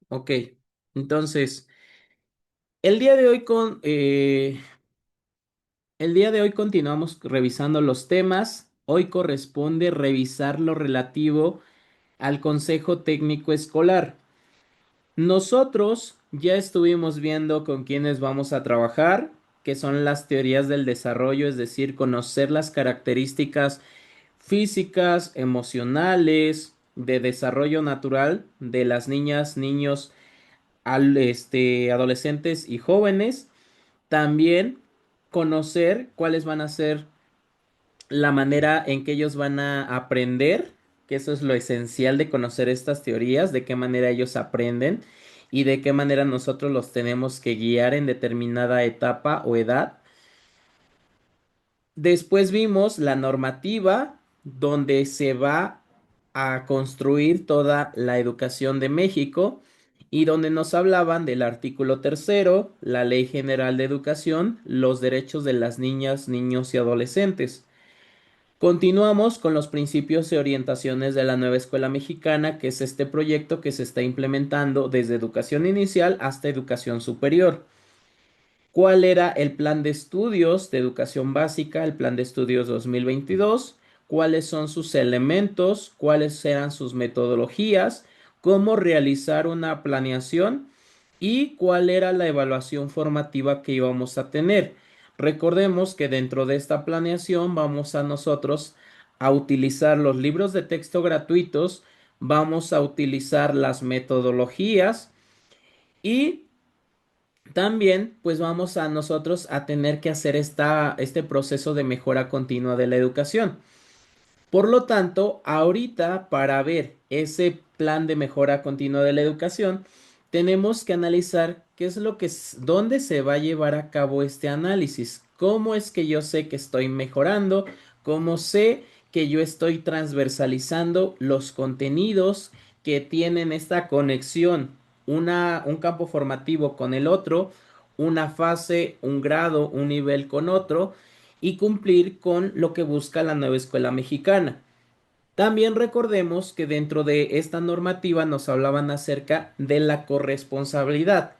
Ok, entonces, el día de hoy el día de hoy continuamos revisando los temas. Hoy corresponde revisar lo relativo al Consejo Técnico Escolar. Nosotros ya estuvimos viendo con quiénes vamos a trabajar, que son las teorías del desarrollo, es decir, conocer las características físicas, emocionales, de desarrollo natural de las niñas, niños, adolescentes y jóvenes. También conocer cuáles van a ser la manera en que ellos van a aprender, que eso es lo esencial de conocer estas teorías, de qué manera ellos aprenden y de qué manera nosotros los tenemos que guiar en determinada etapa o edad. Después vimos la normativa donde se va a construir toda la educación de México y donde nos hablaban del artículo tercero, la Ley General de Educación, los derechos de las niñas, niños y adolescentes. Continuamos con los principios y orientaciones de la nueva escuela mexicana, que es este proyecto que se está implementando desde educación inicial hasta educación superior. ¿Cuál era el plan de estudios de educación básica, el plan de estudios 2022? ¿Cuáles son sus elementos? ¿Cuáles eran sus metodologías? ¿Cómo realizar una planeación? ¿Y cuál era la evaluación formativa que íbamos a tener? Recordemos que dentro de esta planeación vamos a nosotros a utilizar los libros de texto gratuitos, vamos a utilizar las metodologías y también, pues vamos a nosotros a tener que hacer este proceso de mejora continua de la educación. Por lo tanto, ahorita para ver ese plan de mejora continua de la educación, tenemos que analizar qué es dónde se va a llevar a cabo este análisis. ¿Cómo es que yo sé que estoy mejorando? ¿Cómo sé que yo estoy transversalizando los contenidos que tienen esta conexión, un campo formativo con el otro, una fase, un grado, un nivel con otro? Y cumplir con lo que busca la nueva escuela mexicana. También recordemos que dentro de esta normativa nos hablaban acerca de la corresponsabilidad,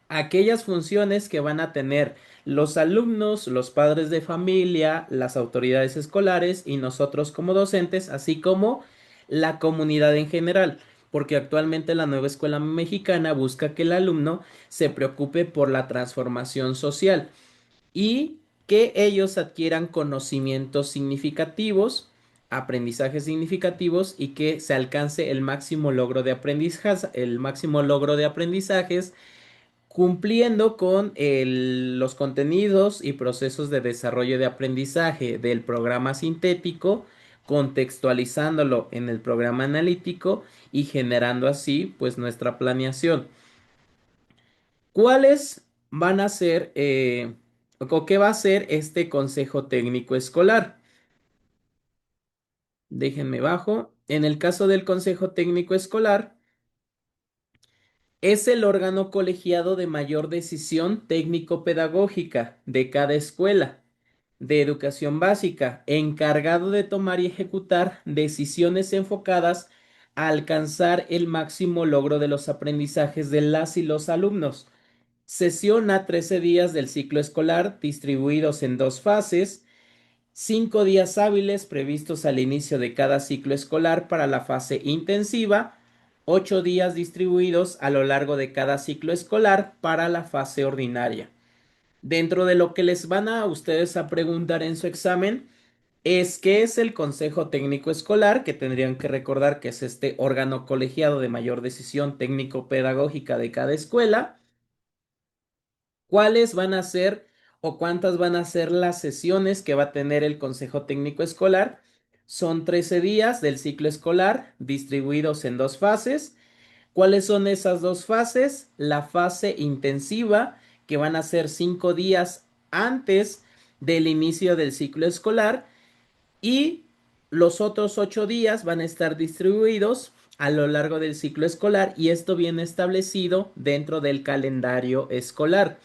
aquellas funciones que van a tener los alumnos, los padres de familia, las autoridades escolares y nosotros como docentes, así como la comunidad en general, porque actualmente la nueva escuela mexicana busca que el alumno se preocupe por la transformación social y que ellos adquieran conocimientos significativos, aprendizajes significativos y que se alcance el máximo logro de aprendizaje, el máximo logro de aprendizajes cumpliendo con los contenidos y procesos de desarrollo de aprendizaje del programa sintético, contextualizándolo en el programa analítico y generando así pues nuestra planeación. ¿Cuáles van a ser o qué va a ser este Consejo Técnico Escolar? Déjenme bajo. En el caso del Consejo Técnico Escolar, es el órgano colegiado de mayor decisión técnico-pedagógica de cada escuela de educación básica, encargado de tomar y ejecutar decisiones enfocadas a alcanzar el máximo logro de los aprendizajes de las y los alumnos. Sesiona 13 días del ciclo escolar distribuidos en dos fases, 5 días hábiles previstos al inicio de cada ciclo escolar para la fase intensiva, 8 días distribuidos a lo largo de cada ciclo escolar para la fase ordinaria. Dentro de lo que les van a ustedes a preguntar en su examen es qué es el Consejo Técnico Escolar, que tendrían que recordar que es este órgano colegiado de mayor decisión técnico-pedagógica de cada escuela. ¿Cuáles van a ser o cuántas van a ser las sesiones que va a tener el Consejo Técnico Escolar? Son 13 días del ciclo escolar distribuidos en dos fases. ¿Cuáles son esas dos fases? La fase intensiva, que van a ser 5 días antes del inicio del ciclo escolar, y los otros 8 días van a estar distribuidos a lo largo del ciclo escolar y esto viene establecido dentro del calendario escolar.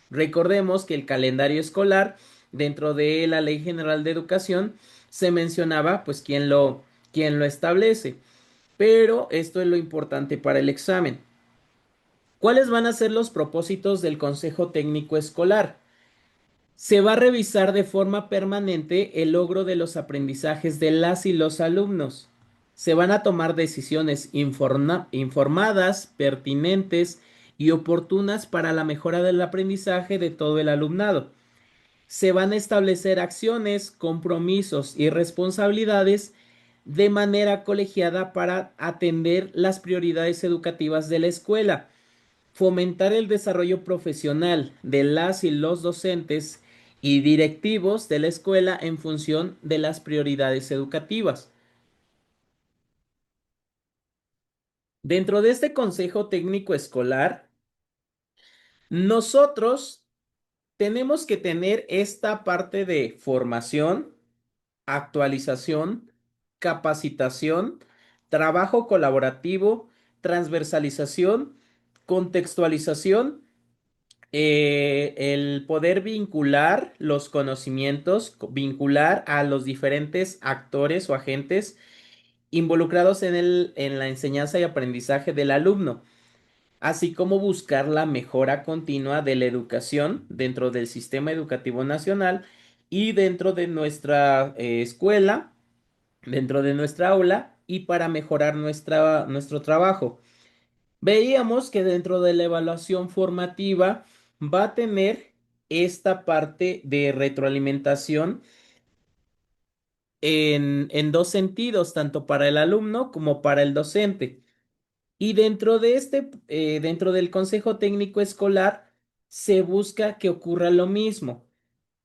Recordemos que el calendario escolar dentro de la Ley General de Educación se mencionaba pues quién lo establece, pero esto es lo importante para el examen. ¿Cuáles van a ser los propósitos del Consejo Técnico Escolar? Se va a revisar de forma permanente el logro de los aprendizajes de las y los alumnos. Se van a tomar decisiones informadas, pertinentes y oportunas para la mejora del aprendizaje de todo el alumnado. Se van a establecer acciones, compromisos y responsabilidades de manera colegiada para atender las prioridades educativas de la escuela, fomentar el desarrollo profesional de las y los docentes y directivos de la escuela en función de las prioridades educativas. Dentro de este Consejo Técnico Escolar, nosotros tenemos que tener esta parte de formación, actualización, capacitación, trabajo colaborativo, transversalización, contextualización, el poder vincular los conocimientos, vincular a los diferentes actores o agentes involucrados en la enseñanza y aprendizaje del alumno, así como buscar la mejora continua de la educación dentro del sistema educativo nacional y dentro de nuestra escuela, dentro de nuestra aula y para mejorar nuestro trabajo. Veíamos que dentro de la evaluación formativa va a tener esta parte de retroalimentación en dos sentidos, tanto para el alumno como para el docente. Y dentro del Consejo Técnico Escolar, se busca que ocurra lo mismo.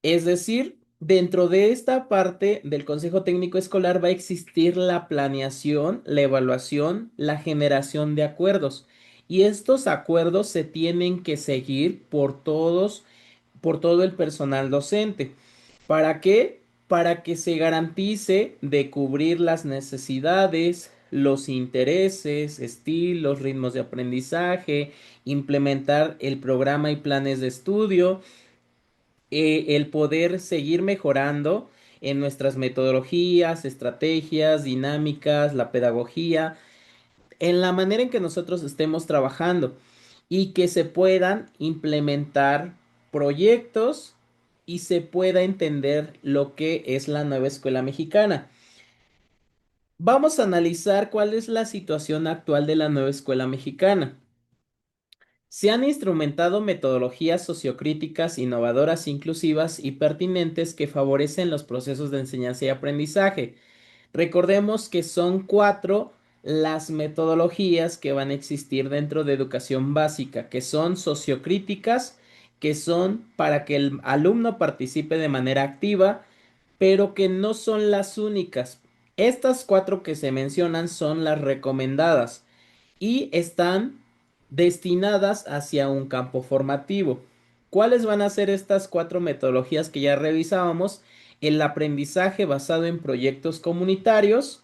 Es decir, dentro de esta parte del Consejo Técnico Escolar va a existir la planeación, la evaluación, la generación de acuerdos. Y estos acuerdos se tienen que seguir por todo el personal docente. ¿Para qué? Para que se garantice de cubrir las necesidades, los intereses, estilos, ritmos de aprendizaje, implementar el programa y planes de estudio, el poder seguir mejorando en nuestras metodologías, estrategias, dinámicas, la pedagogía, en la manera en que nosotros estemos trabajando y que se puedan implementar proyectos y se pueda entender lo que es la nueva escuela mexicana. Vamos a analizar cuál es la situación actual de la nueva escuela mexicana. Se han instrumentado metodologías sociocríticas innovadoras, inclusivas y pertinentes que favorecen los procesos de enseñanza y aprendizaje. Recordemos que son cuatro las metodologías que van a existir dentro de educación básica, que son sociocríticas, que son para que el alumno participe de manera activa, pero que no son las únicas. Estas cuatro que se mencionan son las recomendadas y están destinadas hacia un campo formativo. ¿Cuáles van a ser estas cuatro metodologías que ya revisábamos? El aprendizaje basado en proyectos comunitarios,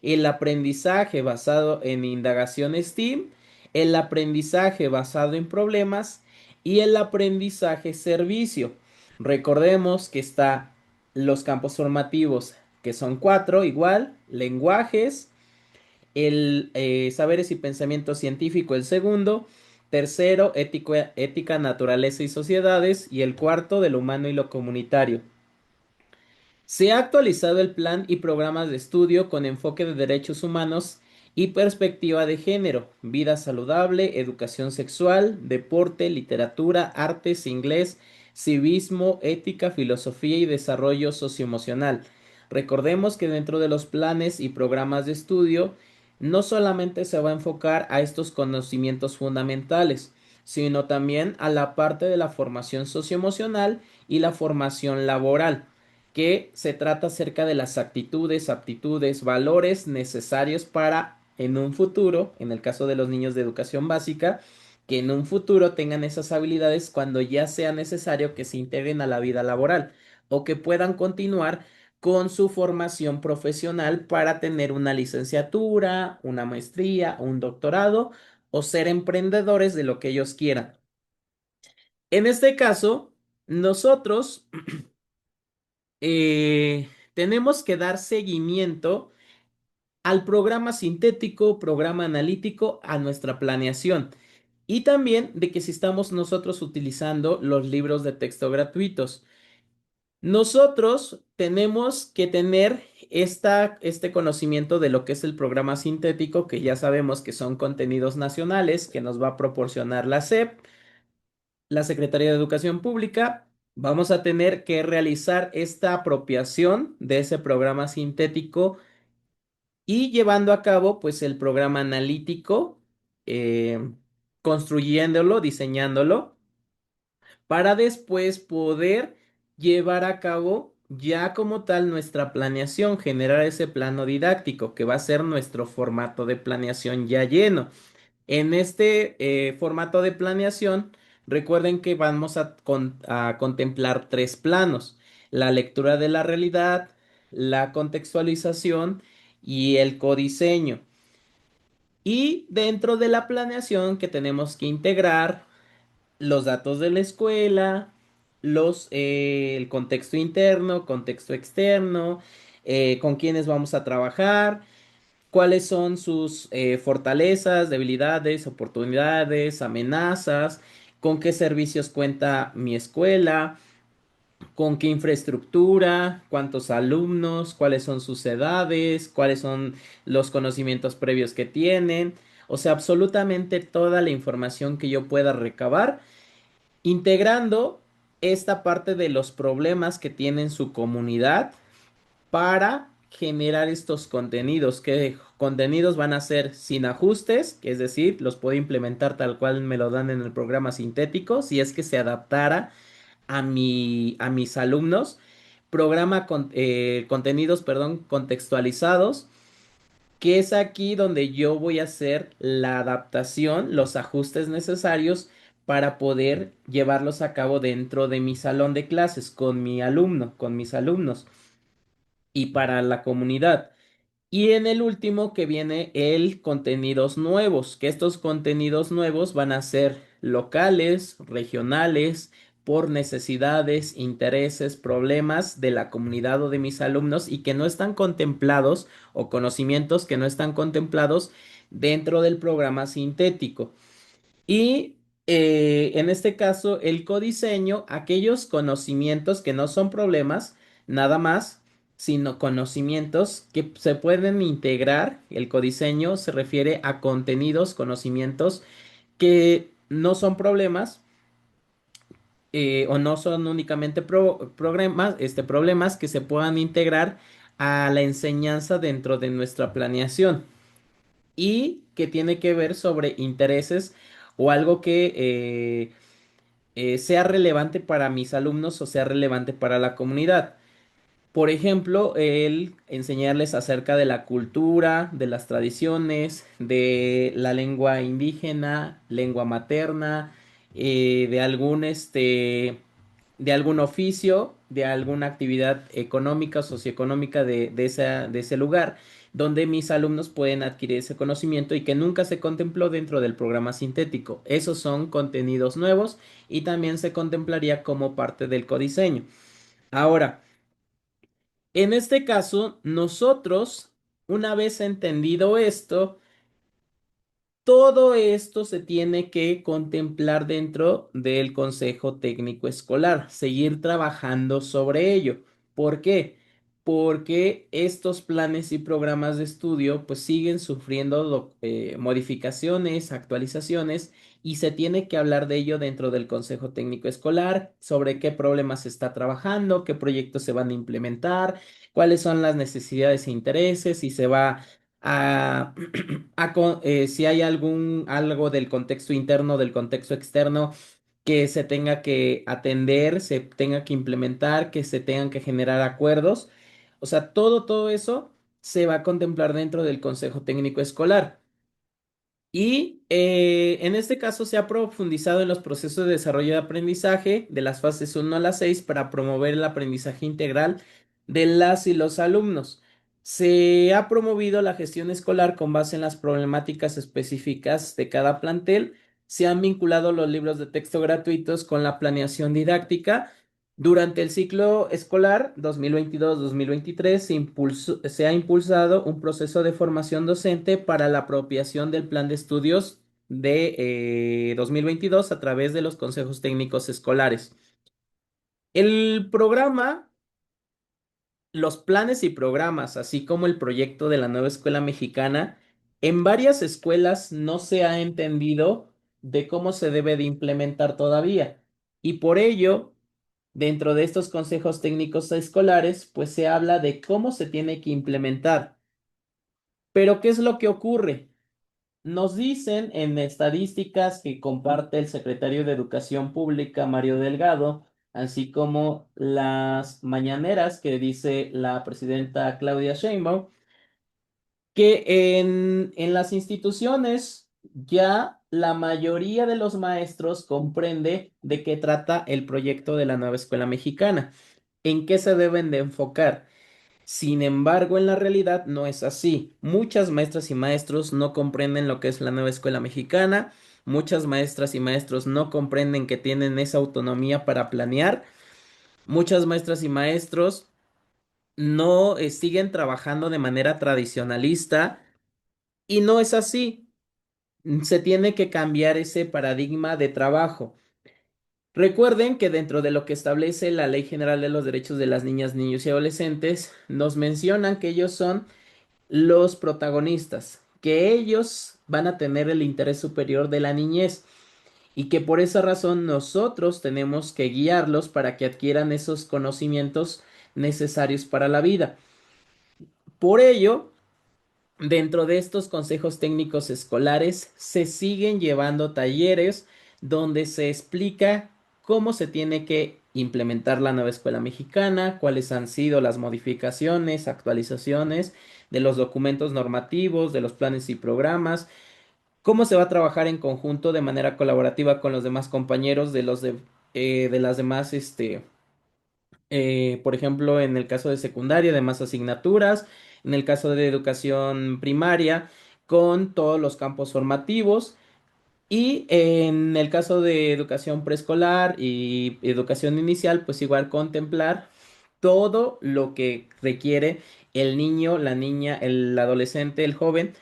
el aprendizaje basado en indagación STEAM, el aprendizaje basado en problemas y el aprendizaje servicio. Recordemos que está los campos formativos, que son cuatro, igual, lenguajes, el saberes y pensamiento científico, el segundo, tercero, ética, naturaleza y sociedades, y el cuarto, de lo humano y lo comunitario. Se ha actualizado el plan y programas de estudio con enfoque de derechos humanos y perspectiva de género, vida saludable, educación sexual, deporte, literatura, artes, inglés, civismo, ética, filosofía y desarrollo socioemocional. Recordemos que dentro de los planes y programas de estudio no solamente se va a enfocar a estos conocimientos fundamentales, sino también a la parte de la formación socioemocional y la formación laboral, que se trata acerca de las actitudes, aptitudes, valores necesarios para en un futuro, en el caso de los niños de educación básica, que en un futuro tengan esas habilidades cuando ya sea necesario que se integren a la vida laboral o que puedan continuar con su formación profesional para tener una licenciatura, una maestría, un doctorado o ser emprendedores de lo que ellos quieran. En este caso, nosotros tenemos que dar seguimiento al programa sintético, programa analítico, a nuestra planeación. y también de que si estamos nosotros utilizando los libros de texto gratuitos. Nosotros tenemos que tener este conocimiento de lo que es el programa sintético, que ya sabemos que son contenidos nacionales que nos va a proporcionar la SEP, la Secretaría de Educación Pública. Vamos a tener que realizar esta apropiación de ese programa sintético y llevando a cabo pues el programa analítico, eh, construyéndolo, diseñándolo para después poder llevar a cabo ya como tal nuestra planeación, generar ese plano didáctico que va a ser nuestro formato de planeación ya lleno. En este formato de planeación, recuerden que vamos a contemplar tres planos: la lectura de la realidad, la contextualización y el codiseño. Y dentro de la planeación que tenemos que integrar los datos de la escuela, el contexto interno, contexto externo, con quiénes vamos a trabajar, cuáles son sus fortalezas, debilidades, oportunidades, amenazas, con qué servicios cuenta mi escuela, con qué infraestructura, cuántos alumnos, cuáles son sus edades, cuáles son los conocimientos previos que tienen. O sea, absolutamente toda la información que yo pueda recabar integrando esta parte de los problemas que tiene su comunidad para generar estos contenidos, que contenidos van a ser sin ajustes, es decir, los puedo implementar tal cual me lo dan en el programa sintético, si es que se adaptara a mis alumnos, contenidos, perdón, contextualizados, que es aquí donde yo voy a hacer la adaptación, los ajustes necesarios para poder llevarlos a cabo dentro de mi salón de clases con mi alumno, con mis alumnos y para la comunidad. Y en el último que viene el contenidos nuevos, que estos contenidos nuevos van a ser locales, regionales, por necesidades, intereses, problemas de la comunidad o de mis alumnos y que no están contemplados o conocimientos que no están contemplados dentro del programa sintético. Y en este caso, el codiseño, aquellos conocimientos que no son problemas, nada más, sino conocimientos que se pueden integrar. El codiseño se refiere a contenidos, conocimientos que no son problemas o no son únicamente problemas que se puedan integrar a la enseñanza dentro de nuestra planeación y que tiene que ver sobre intereses o algo que sea relevante para mis alumnos o sea relevante para la comunidad. Por ejemplo, el enseñarles acerca de la cultura, de las tradiciones, de la lengua indígena, lengua materna, de algún oficio, de alguna actividad económica, socioeconómica de ese lugar, donde mis alumnos pueden adquirir ese conocimiento y que nunca se contempló dentro del programa sintético. Esos son contenidos nuevos y también se contemplaría como parte del codiseño. Ahora, en este caso, nosotros, una vez entendido esto, todo esto se tiene que contemplar dentro del Consejo Técnico Escolar, seguir trabajando sobre ello. ¿Por qué? Porque estos planes y programas de estudio pues siguen sufriendo modificaciones, actualizaciones y se tiene que hablar de ello dentro del Consejo Técnico Escolar, sobre qué problemas se está trabajando, qué proyectos se van a implementar, cuáles son las necesidades e intereses, si se va a si hay algo del contexto interno, del contexto externo que se tenga que atender, se tenga que implementar, que se tengan que generar acuerdos. O sea, todo eso se va a contemplar dentro del Consejo Técnico Escolar. Y en este caso se ha profundizado en los procesos de desarrollo de aprendizaje de las fases 1 a las 6 para promover el aprendizaje integral de las y los alumnos. Se ha promovido la gestión escolar con base en las problemáticas específicas de cada plantel. Se han vinculado los libros de texto gratuitos con la planeación didáctica. Durante el ciclo escolar 2022-2023 se ha impulsado un proceso de formación docente para la apropiación del plan de estudios de 2022 a través de los consejos técnicos escolares. El programa, los planes y programas, así como el proyecto de la nueva escuela mexicana, en varias escuelas no se ha entendido de cómo se debe de implementar todavía. Y por ello, dentro de estos consejos técnicos escolares, pues se habla de cómo se tiene que implementar. Pero ¿qué es lo que ocurre? Nos dicen en estadísticas que comparte el secretario de Educación Pública, Mario Delgado, así como las mañaneras que dice la presidenta Claudia Sheinbaum, que en las instituciones ya la mayoría de los maestros comprende de qué trata el proyecto de la nueva escuela mexicana, en qué se deben de enfocar. Sin embargo, en la realidad no es así. Muchas maestras y maestros no comprenden lo que es la nueva escuela mexicana. Muchas maestras y maestros no comprenden que tienen esa autonomía para planear. Muchas maestras y maestros no siguen trabajando de manera tradicionalista y no es así. Se tiene que cambiar ese paradigma de trabajo. Recuerden que dentro de lo que establece la Ley General de los Derechos de las Niñas, Niños y Adolescentes, nos mencionan que ellos son los protagonistas, que ellos van a tener el interés superior de la niñez y que por esa razón nosotros tenemos que guiarlos para que adquieran esos conocimientos necesarios para la vida. Por ello, dentro de estos consejos técnicos escolares se siguen llevando talleres donde se explica cómo se tiene que implementar la nueva escuela mexicana, cuáles han sido las modificaciones, actualizaciones de los documentos normativos, de los planes y programas, cómo se va a trabajar en conjunto de manera colaborativa con los demás compañeros de las demás por ejemplo, en el caso de secundaria, de más asignaturas, en el caso de educación primaria, con todos los campos formativos, y en el caso de educación preescolar y educación inicial, pues igual contemplar todo lo que requiere el niño, la niña, el adolescente, el joven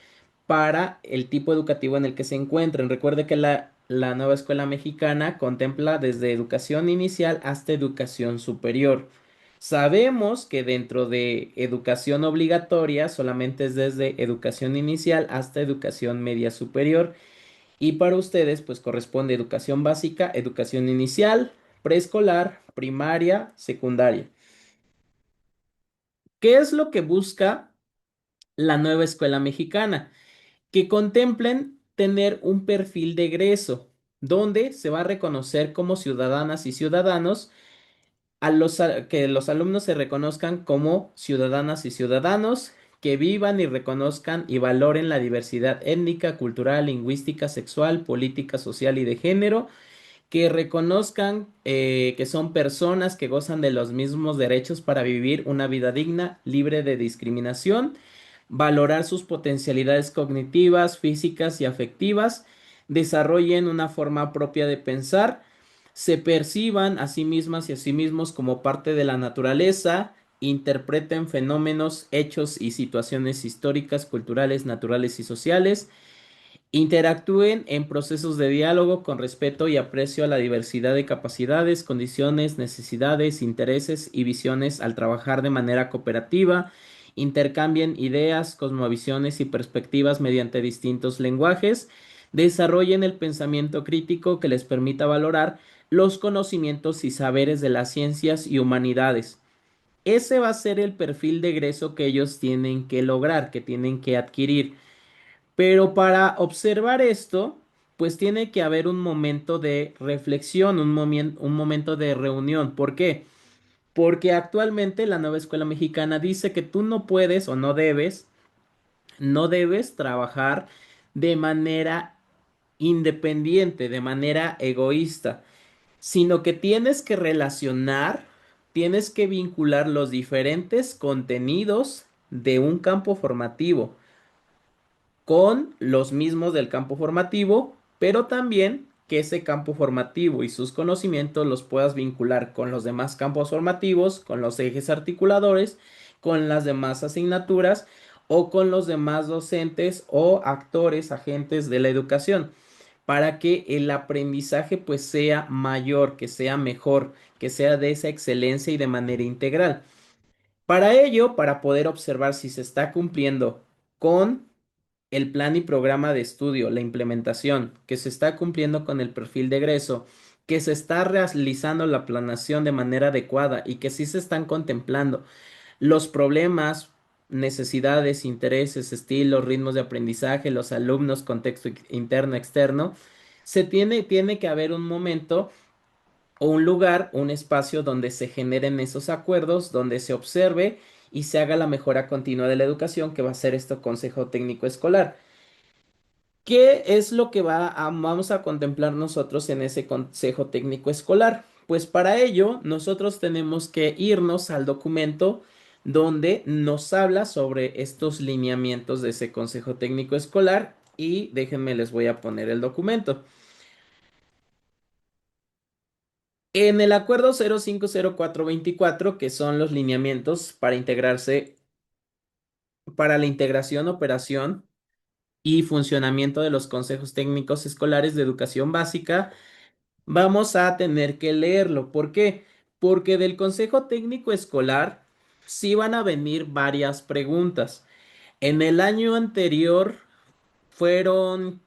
para el tipo educativo en el que se encuentren. Recuerde que la nueva escuela mexicana contempla desde educación inicial hasta educación superior. Sabemos que dentro de educación obligatoria solamente es desde educación inicial hasta educación media superior. Y para ustedes, pues corresponde educación básica, educación inicial, preescolar, primaria, secundaria. ¿Qué es lo que busca la nueva escuela mexicana? Que contemplen tener un perfil de egreso, donde se va a reconocer como ciudadanas y ciudadanos que los alumnos se reconozcan como ciudadanas y ciudadanos, que vivan y reconozcan y valoren la diversidad étnica, cultural, lingüística, sexual, política, social y de género, que reconozcan que son personas que gozan de los mismos derechos para vivir una vida digna, libre de discriminación, valorar sus potencialidades cognitivas, físicas y afectivas, desarrollen una forma propia de pensar, se perciban a sí mismas y a sí mismos como parte de la naturaleza, interpreten fenómenos, hechos y situaciones históricas, culturales, naturales y sociales, interactúen en procesos de diálogo con respeto y aprecio a la diversidad de capacidades, condiciones, necesidades, intereses y visiones al trabajar de manera cooperativa. Intercambien ideas, cosmovisiones y perspectivas mediante distintos lenguajes. Desarrollen el pensamiento crítico que les permita valorar los conocimientos y saberes de las ciencias y humanidades. Ese va a ser el perfil de egreso que ellos tienen que lograr, que tienen que adquirir. Pero para observar esto, pues tiene que haber un momento de reflexión, un momento de reunión. ¿Por qué? Porque actualmente la nueva escuela mexicana dice que tú no puedes o no debes trabajar de manera independiente, de manera egoísta, sino que tienes que relacionar, tienes que vincular los diferentes contenidos de un campo formativo con los mismos del campo formativo, pero también que ese campo formativo y sus conocimientos los puedas vincular con los demás campos formativos, con los ejes articuladores, con las demás asignaturas o con los demás docentes o actores, agentes de la educación. para que el aprendizaje pues sea mayor, que sea mejor, que sea de esa excelencia y de manera integral. Para ello, para poder observar si se está cumpliendo con el plan y programa de estudio, la implementación, que se está cumpliendo con el perfil de egreso, que se está realizando la planeación de manera adecuada y que sí se están contemplando los problemas, necesidades, intereses, estilos, ritmos de aprendizaje, los alumnos, contexto interno, externo, tiene que haber un momento o un lugar, un espacio donde se generen esos acuerdos, donde se observe y se haga la mejora continua de la educación, que va a ser este Consejo Técnico Escolar. ¿Qué es lo que vamos a contemplar nosotros en ese Consejo Técnico Escolar? Pues para ello, nosotros tenemos que irnos al documento donde nos habla sobre estos lineamientos de ese Consejo Técnico Escolar y déjenme, les voy a poner el documento. En el acuerdo 050424, que son los lineamientos para integrarse, para la integración, operación y funcionamiento de los consejos técnicos escolares de educación básica, vamos a tener que leerlo. ¿Por qué? Porque del consejo técnico escolar sí van a venir varias preguntas. En el año anterior fueron,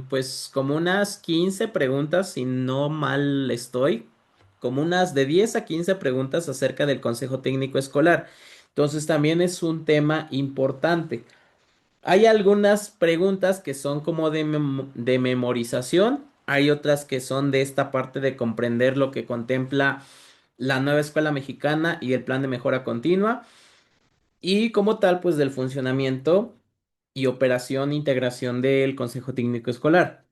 pues, como unas 15 preguntas, si no mal estoy, como unas de 10 a 15 preguntas acerca del Consejo Técnico Escolar. Entonces también es un tema importante. Hay algunas preguntas que son como de memorización, hay otras que son de esta parte de comprender lo que contempla la nueva escuela mexicana y el plan de mejora continua. Y como tal, pues del funcionamiento y operación e integración del Consejo Técnico Escolar.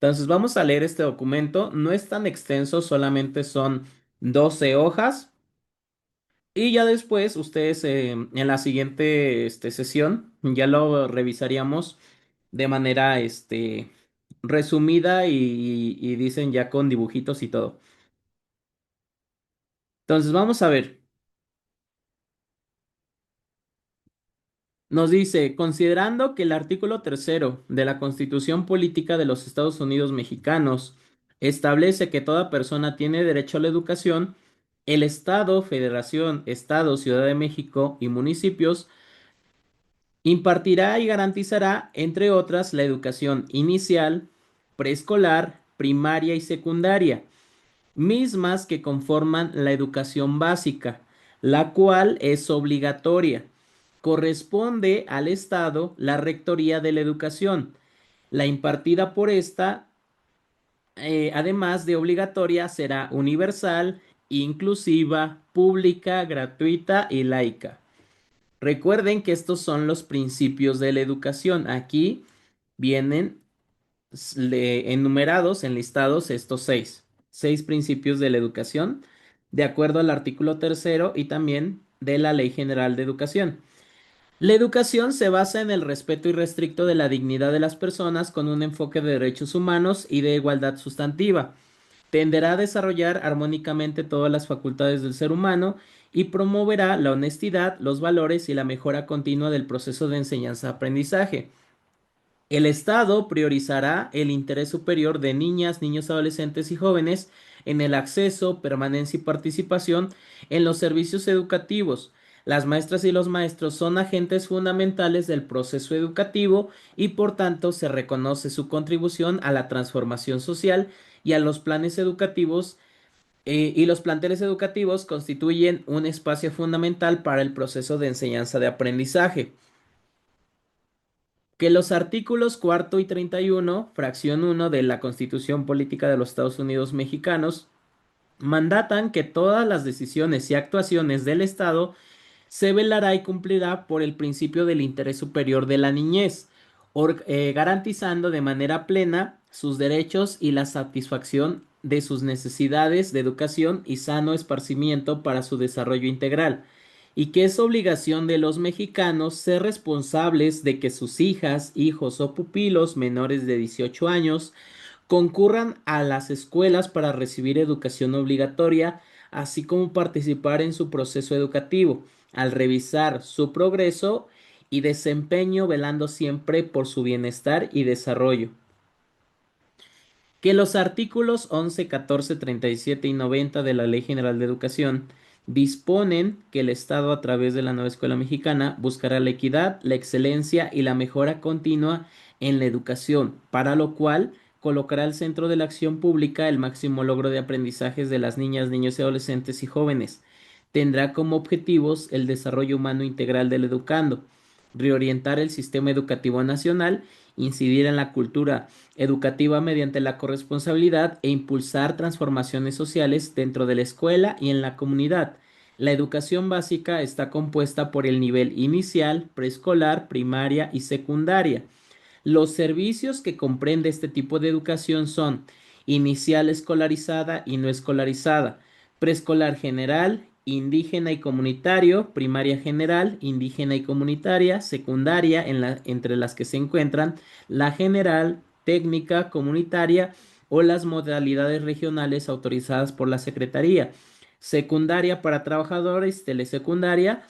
Entonces vamos a leer este documento. No es tan extenso, solamente son 12 hojas. Y ya después, ustedes en la siguiente sesión, ya lo revisaríamos de manera resumida y dicen ya con dibujitos y todo. Entonces vamos a ver. Nos dice, considerando que el artículo tercero de la Constitución Política de los Estados Unidos Mexicanos establece que toda persona tiene derecho a la educación, el Estado, Federación, Estado, Ciudad de México y municipios impartirá y garantizará, entre otras, la educación inicial, preescolar, primaria y secundaria, mismas que conforman la educación básica, la cual es obligatoria. Corresponde al Estado la rectoría de la educación. La impartida por esta, además de obligatoria, será universal, inclusiva, pública, gratuita y laica. Recuerden que estos son los principios de la educación. Aquí vienen enumerados, enlistados estos seis principios de la educación, de acuerdo al artículo tercero y también de la Ley General de Educación. La educación se basa en el respeto irrestricto de la dignidad de las personas con un enfoque de derechos humanos y de igualdad sustantiva. Tenderá a desarrollar armónicamente todas las facultades del ser humano y promoverá la honestidad, los valores y la mejora continua del proceso de enseñanza-aprendizaje. El Estado priorizará el interés superior de niñas, niños, adolescentes y jóvenes en el acceso, permanencia y participación en los servicios educativos. Las maestras y los maestros son agentes fundamentales del proceso educativo y por tanto se reconoce su contribución a la transformación social y a los planes educativos y los planteles educativos constituyen un espacio fundamental para el proceso de enseñanza de aprendizaje. Que los artículos cuarto y 31, fracción uno de la Constitución Política de los Estados Unidos Mexicanos, mandatan que todas las decisiones y actuaciones del Estado se velará y cumplirá por el principio del interés superior de la niñez, garantizando de manera plena sus derechos y la satisfacción de sus necesidades de educación y sano esparcimiento para su desarrollo integral, y que es obligación de los mexicanos ser responsables de que sus hijas, hijos o pupilos menores de 18 años concurran a las escuelas para recibir educación obligatoria, así como participar en su proceso educativo, al revisar su progreso y desempeño, velando siempre por su bienestar y desarrollo. Que los artículos 11, 14, 37 y 90 de la Ley General de Educación disponen que el Estado, a través de la nueva escuela mexicana, buscará la equidad, la excelencia y la mejora continua en la educación, para lo cual colocará al centro de la acción pública el máximo logro de aprendizajes de las niñas, niños y adolescentes y jóvenes. Tendrá como objetivos el desarrollo humano integral del educando, reorientar el sistema educativo nacional, incidir en la cultura educativa mediante la corresponsabilidad e impulsar transformaciones sociales dentro de la escuela y en la comunidad. La educación básica está compuesta por el nivel inicial, preescolar, primaria y secundaria. Los servicios que comprende este tipo de educación son inicial escolarizada y no escolarizada, preescolar general, indígena y comunitario, primaria general, indígena y comunitaria, secundaria entre las que se encuentran la general, técnica, comunitaria o las modalidades regionales autorizadas por la Secretaría, secundaria para trabajadores, telesecundaria.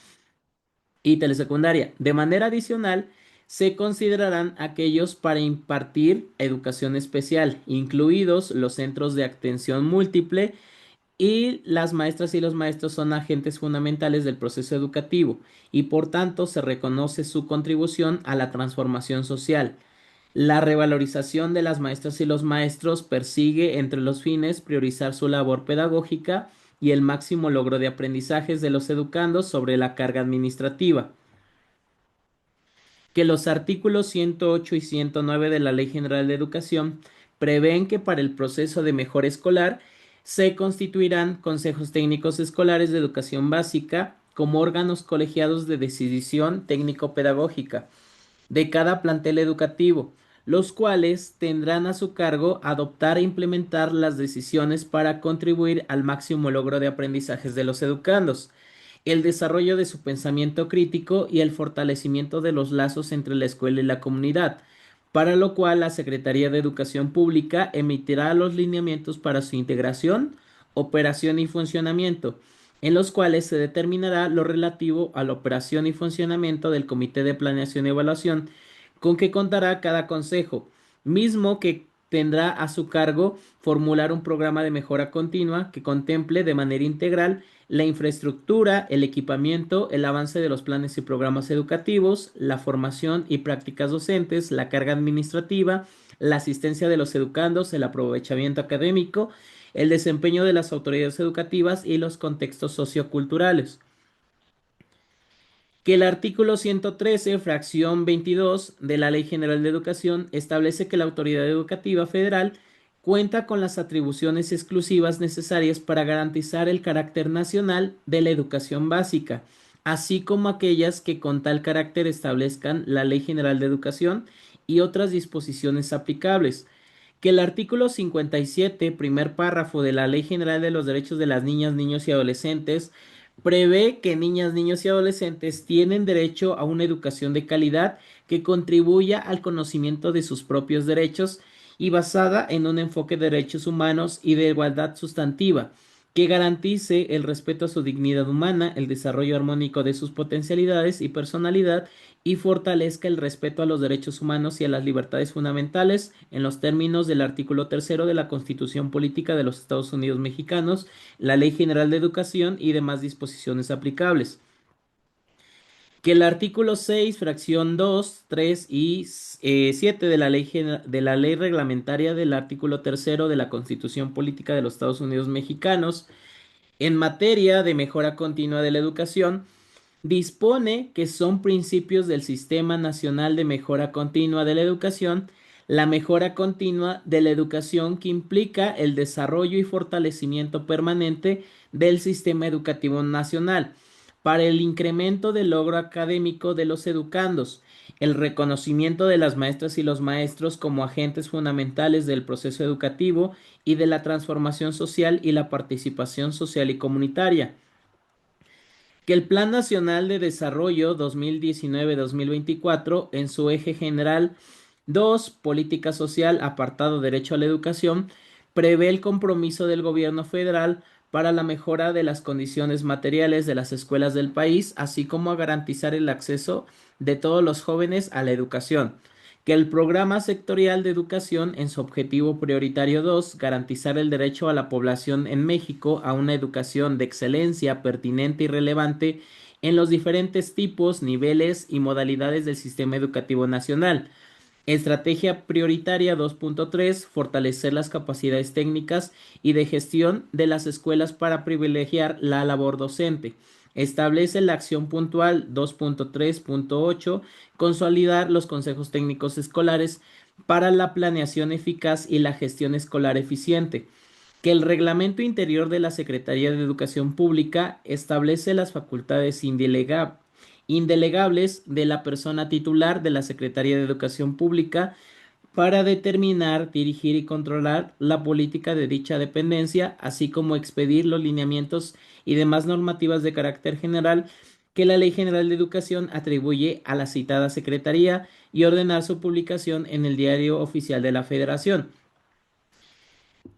De manera adicional, se considerarán aquellos para impartir educación especial, incluidos los centros de atención múltiple, y las maestras y los maestros son agentes fundamentales del proceso educativo y por tanto se reconoce su contribución a la transformación social. La revalorización de las maestras y los maestros persigue entre los fines priorizar su labor pedagógica y el máximo logro de aprendizajes de los educandos sobre la carga administrativa. Que los artículos 108 y 109 de la Ley General de Educación prevén que para el proceso de mejora escolar se constituirán consejos técnicos escolares de educación básica como órganos colegiados de decisión técnico-pedagógica de cada plantel educativo, los cuales tendrán a su cargo adoptar e implementar las decisiones para contribuir al máximo logro de aprendizajes de los educandos, el desarrollo de su pensamiento crítico y el fortalecimiento de los lazos entre la escuela y la comunidad, para lo cual la Secretaría de Educación Pública emitirá los lineamientos para su integración, operación y funcionamiento, en los cuales se determinará lo relativo a la operación y funcionamiento del Comité de Planeación y Evaluación con que contará cada consejo, mismo que tendrá a su cargo formular un programa de mejora continua que contemple de manera integral la infraestructura, el equipamiento, el avance de los planes y programas educativos, la formación y prácticas docentes, la carga administrativa, la asistencia de los educandos, el aprovechamiento académico, el desempeño de las autoridades educativas y los contextos socioculturales. Que el artículo 113, fracción 22 de la Ley General de Educación establece que la autoridad educativa federal cuenta con las atribuciones exclusivas necesarias para garantizar el carácter nacional de la educación básica, así como aquellas que con tal carácter establezcan la Ley General de Educación y otras disposiciones aplicables. Que el artículo 57, primer párrafo de la Ley General de los Derechos de las Niñas, Niños y Adolescentes prevé que niñas, niños y adolescentes tienen derecho a una educación de calidad que contribuya al conocimiento de sus propios derechos y basada en un enfoque de derechos humanos y de igualdad sustantiva, que garantice el respeto a su dignidad humana, el desarrollo armónico de sus potencialidades y personalidad y fortalezca el respeto a los derechos humanos y a las libertades fundamentales en los términos del artículo tercero de la Constitución Política de los Estados Unidos Mexicanos, la Ley General de Educación y demás disposiciones aplicables. Que el artículo 6, fracción 2, 3 y 7 de la ley reglamentaria del artículo tercero de la Constitución Política de los Estados Unidos Mexicanos en materia de mejora continua de la educación dispone que son principios del Sistema Nacional de Mejora Continua de la Educación, la mejora continua de la educación que implica el desarrollo y fortalecimiento permanente del sistema educativo nacional para el incremento del logro académico de los educandos, el reconocimiento de las maestras y los maestros como agentes fundamentales del proceso educativo y de la transformación social y la participación social y comunitaria, que el Plan Nacional de Desarrollo 2019-2024, en su eje general 2, Política Social, apartado Derecho a la Educación, prevé el compromiso del gobierno federal para la mejora de las condiciones materiales de las escuelas del país, así como a garantizar el acceso de todos los jóvenes a la educación, Que el programa sectorial de educación en su objetivo prioritario 2, garantizar el derecho a la población en México a una educación de excelencia, pertinente y relevante en los diferentes tipos, niveles y modalidades del sistema educativo nacional. Estrategia prioritaria 2.3, fortalecer las capacidades técnicas y de gestión de las escuelas para privilegiar la labor docente. Establece la acción puntual 2.3.8, consolidar los consejos técnicos escolares para la planeación eficaz y la gestión escolar eficiente. Que el reglamento interior de la Secretaría de Educación Pública establece las facultades indelegables de la persona titular de la Secretaría de Educación Pública para determinar, dirigir y controlar la política de dicha dependencia, así como expedir los lineamientos y demás normativas de carácter general que la Ley General de Educación atribuye a la citada Secretaría y ordenar su publicación en el Diario Oficial de la Federación.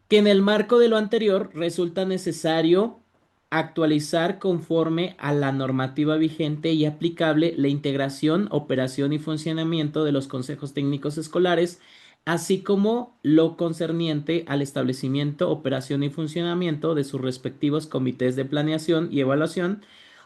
Que en el marco de lo anterior resulta necesario actualizar conforme a la normativa vigente y aplicable la integración, operación y funcionamiento de los consejos técnicos escolares, así como lo concerniente al establecimiento, operación y funcionamiento de sus respectivos comités de planeación y evaluación,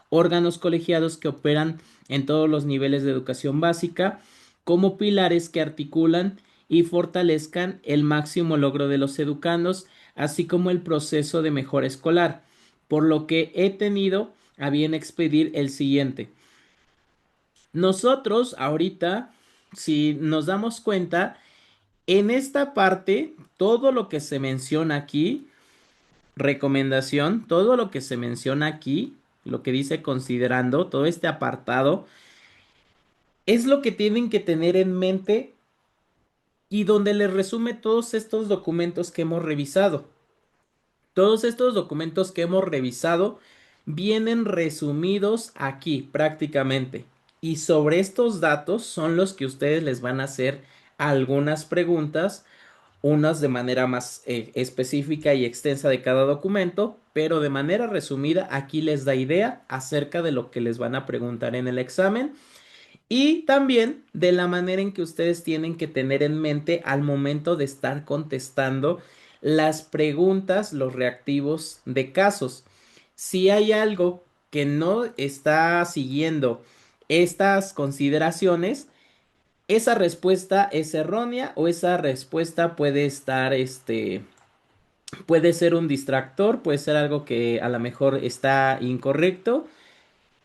órganos colegiados que operan en todos los niveles de educación básica, como pilares que articulan y fortalezcan el máximo logro de los educandos, así como el proceso de mejora escolar, por lo que he tenido a bien expedir el siguiente. Nosotros ahorita, si nos damos cuenta, en esta parte, todo lo que se menciona aquí, recomendación, todo lo que se menciona aquí, lo que dice considerando, todo este apartado, es lo que tienen que tener en mente y donde les resume todos estos documentos que hemos revisado. Todos estos documentos que hemos revisado vienen resumidos aquí prácticamente. Y sobre estos datos son los que ustedes les van a hacer algunas preguntas, unas de manera más específica y extensa de cada documento, pero de manera resumida aquí les da idea acerca de lo que les van a preguntar en el examen y también de la manera en que ustedes tienen que tener en mente al momento de estar contestando las preguntas, los reactivos de casos. Si hay algo que no está siguiendo estas consideraciones, esa respuesta es errónea o esa respuesta puede estar, puede ser un distractor, puede ser algo que a lo mejor está incorrecto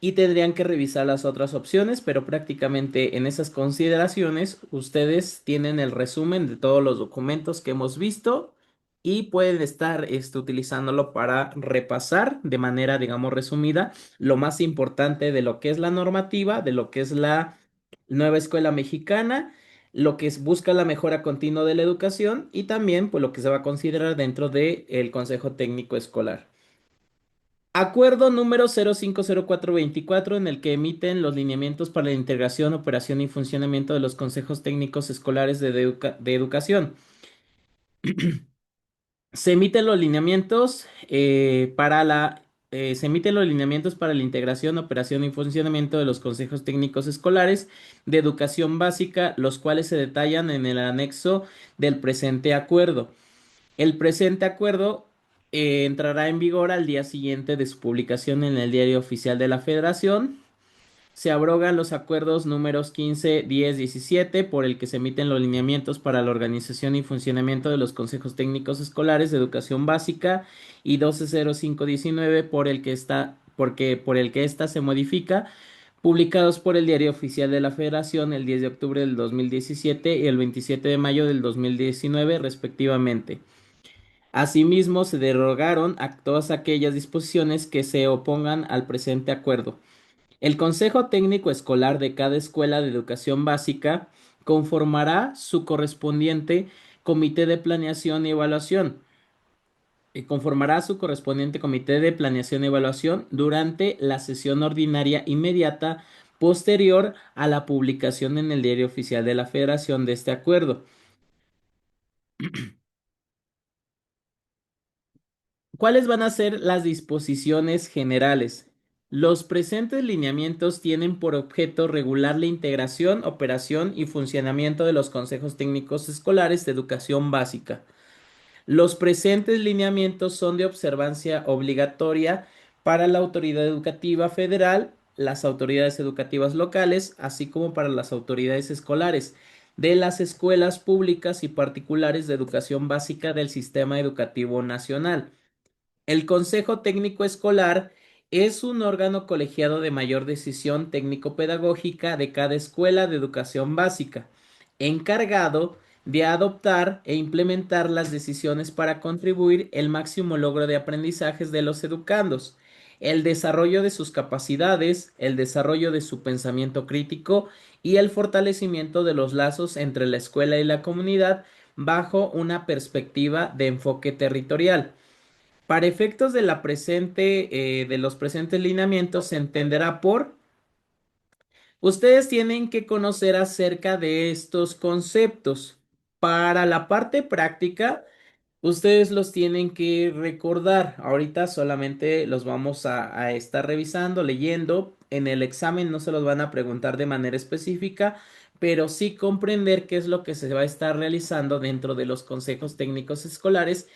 y tendrían que revisar las otras opciones, pero prácticamente en esas consideraciones ustedes tienen el resumen de todos los documentos que hemos visto y pueden estar utilizándolo para repasar de manera, digamos, resumida lo más importante de lo que es la normativa, de lo que es la nueva escuela mexicana, lo que busca la mejora continua de la educación y también pues lo que se va a considerar dentro del Consejo Técnico Escolar. Acuerdo número 050424 en el que emiten los lineamientos para la integración, operación y funcionamiento de los consejos técnicos escolares de educación. Se emiten los lineamientos se emiten los lineamientos para la integración, operación y funcionamiento de los consejos técnicos escolares de educación básica, los cuales se detallan en el anexo del presente acuerdo. El presente acuerdo entrará en vigor al día siguiente de su publicación en el Diario Oficial de la Federación. Se abrogan los acuerdos números 15, 10, 17, por el que se emiten los lineamientos para la organización y funcionamiento de los consejos técnicos escolares de educación básica y 120519 por el que ésta se modifica, publicados por el Diario Oficial de la Federación el 10 de octubre del 2017 y el 27 de mayo del 2019 respectivamente. Asimismo, se derogaron a todas aquellas disposiciones que se opongan al presente acuerdo. El Consejo Técnico Escolar de cada escuela de educación básica conformará su correspondiente comité de planeación y evaluación. Conformará su correspondiente comité de planeación y evaluación durante la sesión ordinaria inmediata posterior a la publicación en el Diario Oficial de la Federación de este acuerdo. ¿Cuáles van a ser las disposiciones generales? Los presentes lineamientos tienen por objeto regular la integración, operación y funcionamiento de los consejos técnicos escolares de educación básica. Los presentes lineamientos son de observancia obligatoria para la autoridad educativa federal, las autoridades educativas locales, así como para las autoridades escolares de las escuelas públicas y particulares de educación básica del sistema educativo nacional. El Consejo Técnico Escolar es un órgano colegiado de mayor decisión técnico-pedagógica de cada escuela de educación básica, encargado de adoptar e implementar las decisiones para contribuir el máximo logro de aprendizajes de los educandos, el desarrollo de sus capacidades, el desarrollo de su pensamiento crítico y el fortalecimiento de los lazos entre la escuela y la comunidad bajo una perspectiva de enfoque territorial. Para efectos de la presente, de los presentes lineamientos, se entenderá por ustedes tienen que conocer acerca de estos conceptos. Para la parte práctica, ustedes los tienen que recordar. Ahorita solamente los vamos a estar revisando, leyendo. En el examen no se los van a preguntar de manera específica, pero sí comprender qué es lo que se va a estar realizando dentro de los consejos técnicos escolares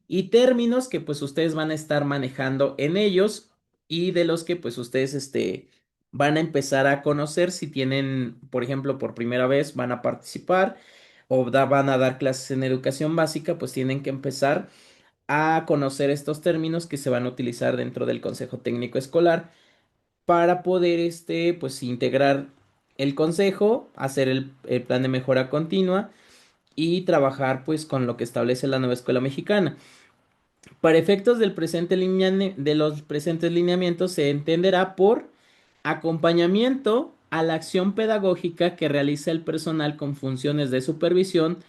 y términos que pues ustedes van a estar manejando en ellos y de los que pues ustedes van a empezar a conocer si tienen, por ejemplo, por primera vez van a participar o van a dar clases en educación básica, pues tienen que empezar a conocer estos términos que se van a utilizar dentro del Consejo Técnico Escolar para poder pues integrar el consejo, hacer el plan de mejora continua y trabajar pues con lo que establece la nueva escuela mexicana. Para efectos de los presentes lineamientos se entenderá por acompañamiento a la acción pedagógica que realiza el personal con funciones de supervisión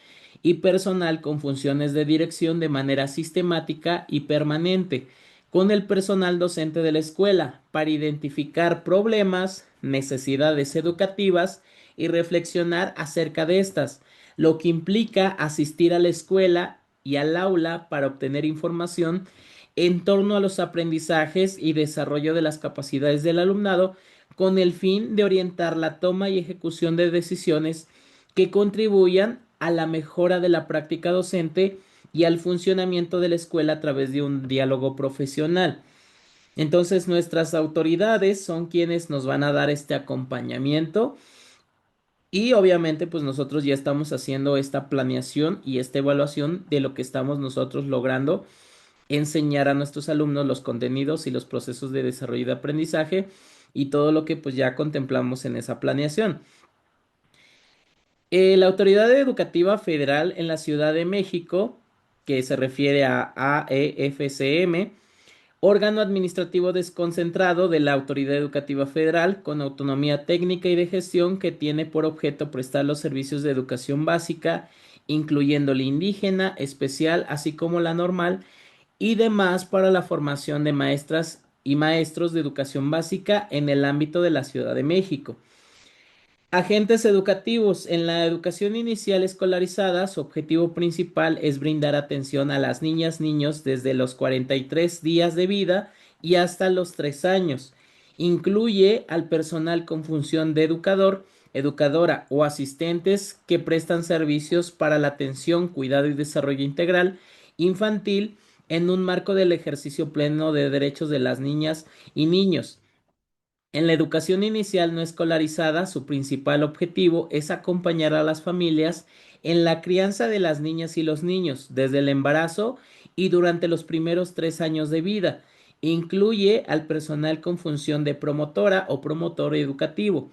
y personal con funciones de dirección de manera sistemática y permanente con el personal docente de la escuela para identificar problemas, necesidades educativas y reflexionar acerca de estas, lo que implica asistir a la escuela y al aula para obtener información en torno a los aprendizajes y desarrollo de las capacidades del alumnado con el fin de orientar la toma y ejecución de decisiones que contribuyan a la mejora de la práctica docente y al funcionamiento de la escuela a través de un diálogo profesional. Entonces, nuestras autoridades son quienes nos van a dar este acompañamiento y obviamente pues nosotros ya estamos haciendo esta planeación y esta evaluación de lo que estamos nosotros logrando enseñar a nuestros alumnos los contenidos y los procesos de desarrollo y de aprendizaje y todo lo que pues ya contemplamos en esa planeación. La Autoridad Educativa Federal en la Ciudad de México, que se refiere a AEFCM, órgano administrativo desconcentrado de la Autoridad Educativa Federal con autonomía técnica y de gestión que tiene por objeto prestar los servicios de educación básica, incluyendo la indígena, especial, así como la normal, y demás para la formación de maestras y maestros de educación básica en el ámbito de la Ciudad de México. Agentes educativos. En la educación inicial escolarizada, su objetivo principal es brindar atención a las niñas, niños desde los 43 días de vida y hasta los 3 años. Incluye al personal con función de educador, educadora o asistentes que prestan servicios para la atención, cuidado y desarrollo integral infantil en un marco del ejercicio pleno de derechos de las niñas y niños. En la educación inicial no escolarizada, su principal objetivo es acompañar a las familias en la crianza de las niñas y los niños desde el embarazo y durante los primeros 3 años de vida. Incluye al personal con función de promotora o promotor educativo,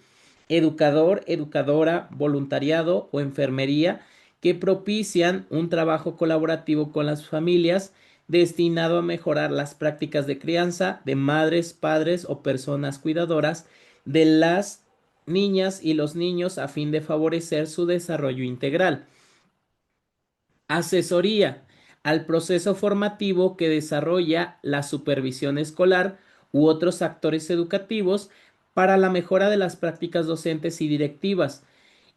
educador, educadora, voluntariado o enfermería que propician un trabajo colaborativo con las familias destinado a mejorar las prácticas de crianza de madres, padres o personas cuidadoras de las niñas y los niños a fin de favorecer su desarrollo integral. Asesoría al proceso formativo que desarrolla la supervisión escolar u otros actores educativos para la mejora de las prácticas docentes y directivas.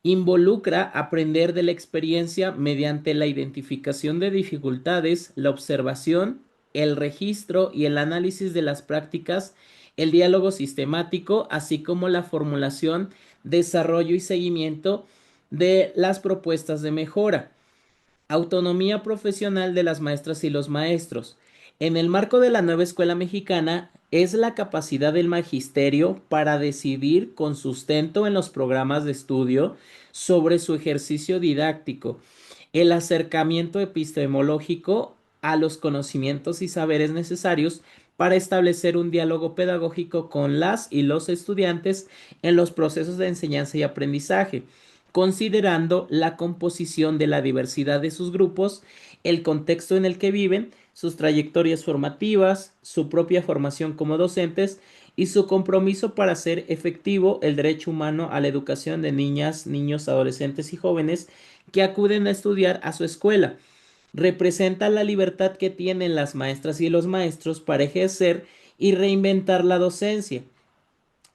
Involucra aprender de la experiencia mediante la identificación de dificultades, la observación, el registro y el análisis de las prácticas el diálogo sistemático, así como la formulación, desarrollo y seguimiento de las propuestas de mejora. Autonomía profesional de las maestras y los maestros. En el marco de la nueva escuela mexicana, es la capacidad del magisterio para decidir con sustento en los programas de estudio sobre su ejercicio didáctico, el acercamiento epistemológico a los conocimientos y saberes necesarios para establecer un diálogo pedagógico con las y los estudiantes en los procesos de enseñanza y aprendizaje, considerando la composición de la diversidad de sus grupos, el contexto en el que viven, sus trayectorias formativas, su propia formación como docentes y su compromiso para hacer efectivo el derecho humano a la educación de niñas, niños, adolescentes y jóvenes que acuden a estudiar a su escuela. Representa la libertad que tienen las maestras y los maestros para ejercer y reinventar la docencia,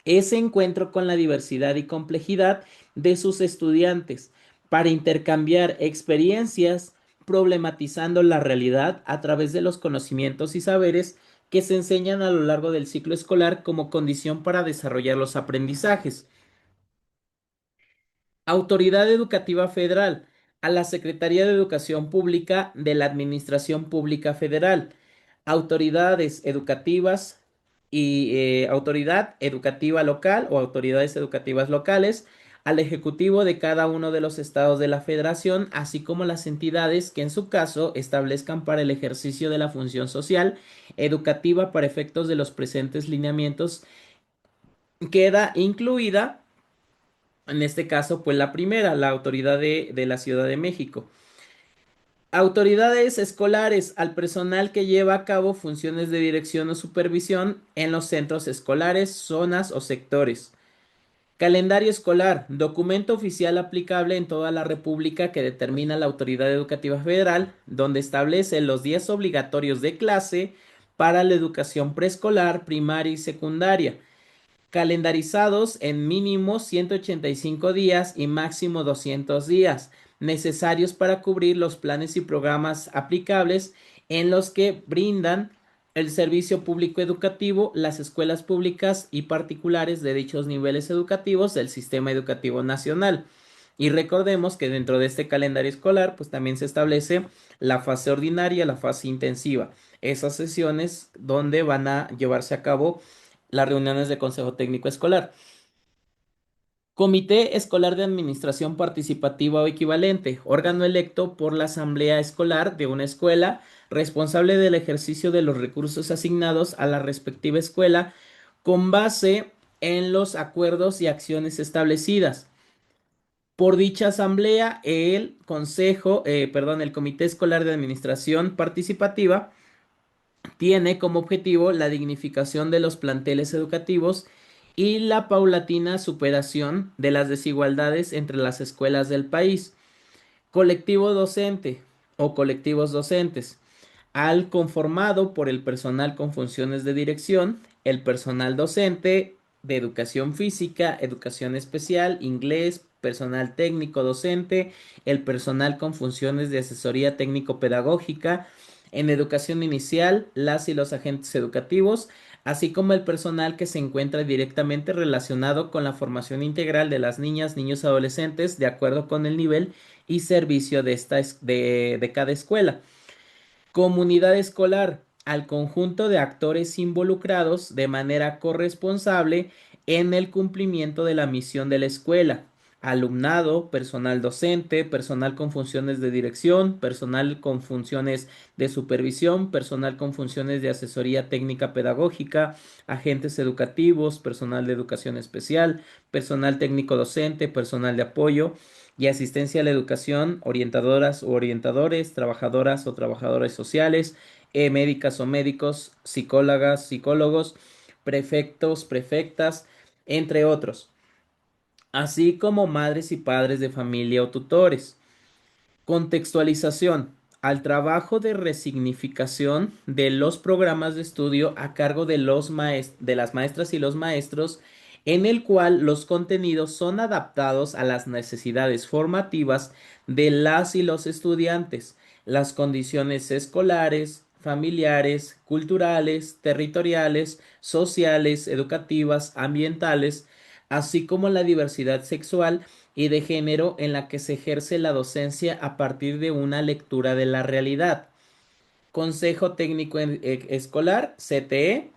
ese encuentro con la diversidad y complejidad de sus estudiantes para intercambiar experiencias, problematizando la realidad a través de los conocimientos y saberes que se enseñan a lo largo del ciclo escolar como condición para desarrollar los aprendizajes. Autoridad Educativa Federal, a la Secretaría de Educación Pública de la Administración Pública Federal, autoridades educativas y autoridad educativa local o autoridades educativas locales, al Ejecutivo de cada uno de los estados de la Federación, así como las entidades que en su caso establezcan para el ejercicio de la función social educativa para efectos de los presentes lineamientos, queda incluida en este caso, pues la primera, la autoridad de la Ciudad de México. Autoridades escolares al personal que lleva a cabo funciones de dirección o supervisión en los centros escolares, zonas o sectores. Calendario escolar, documento oficial aplicable en toda la República que determina la Autoridad Educativa Federal, donde establece los días obligatorios de clase para la educación preescolar, primaria y secundaria, calendarizados en mínimo 185 días y máximo 200 días, necesarios para cubrir los planes y programas aplicables en los que brindan el servicio público educativo, las escuelas públicas y particulares de dichos niveles educativos del sistema educativo nacional. Y recordemos que dentro de este calendario escolar, pues también se establece la fase ordinaria, la fase intensiva, esas sesiones donde van a llevarse a cabo las reuniones de Consejo Técnico Escolar. Comité Escolar de Administración Participativa o equivalente, órgano electo por la Asamblea Escolar de una escuela, responsable del ejercicio de los recursos asignados a la respectiva escuela con base en los acuerdos y acciones establecidas. Por dicha asamblea, el Comité Escolar de Administración Participativa tiene como objetivo la dignificación de los planteles educativos y la paulatina superación de las desigualdades entre las escuelas del país. Colectivo docente o colectivos docentes, al conformado por el personal con funciones de dirección, el personal docente de educación física, educación especial, inglés, personal técnico docente, el personal con funciones de asesoría técnico-pedagógica, en educación inicial, las y los agentes educativos, así como el personal que se encuentra directamente relacionado con la formación integral de las niñas, niños, adolescentes, de acuerdo con el nivel y servicio de cada escuela. Comunidad escolar, al conjunto de actores involucrados de manera corresponsable en el cumplimiento de la misión de la escuela. Alumnado, personal docente, personal con funciones de dirección, personal con funciones de supervisión, personal con funciones de asesoría técnica pedagógica, agentes educativos, personal de educación especial, personal técnico docente, personal de apoyo y asistencia a la educación, orientadoras o orientadores, trabajadoras o trabajadores sociales, médicas o médicos, psicólogas, psicólogos, prefectos, prefectas, entre otros, así como madres y padres de familia o tutores. Contextualización. Al trabajo de resignificación de los programas de estudio a cargo de de las maestras y los maestros, en el cual los contenidos son adaptados a las necesidades formativas de las y los estudiantes, las condiciones escolares, familiares, culturales, territoriales, sociales, educativas, ambientales, así como la diversidad sexual y de género en la que se ejerce la docencia a partir de una lectura de la realidad. Consejo Técnico Escolar, CTE,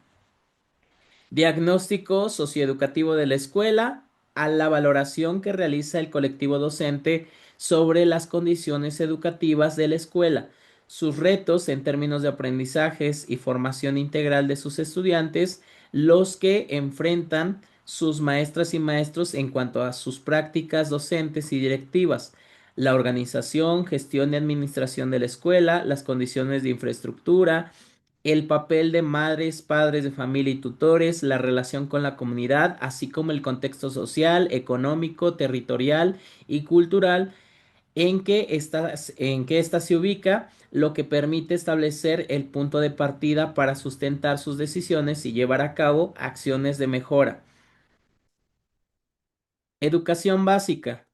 diagnóstico socioeducativo de la escuela, a la valoración que realiza el colectivo docente sobre las condiciones educativas de la escuela, sus retos en términos de aprendizajes y formación integral de sus estudiantes, los que enfrentan sus maestras y maestros en cuanto a sus prácticas docentes y directivas, la organización, gestión y administración de la escuela, las condiciones de infraestructura, el papel de madres, padres de familia y tutores, la relación con la comunidad, así como el contexto social, económico, territorial y cultural en que ésta se ubica, lo que permite establecer el punto de partida para sustentar sus decisiones y llevar a cabo acciones de mejora. Educación básica.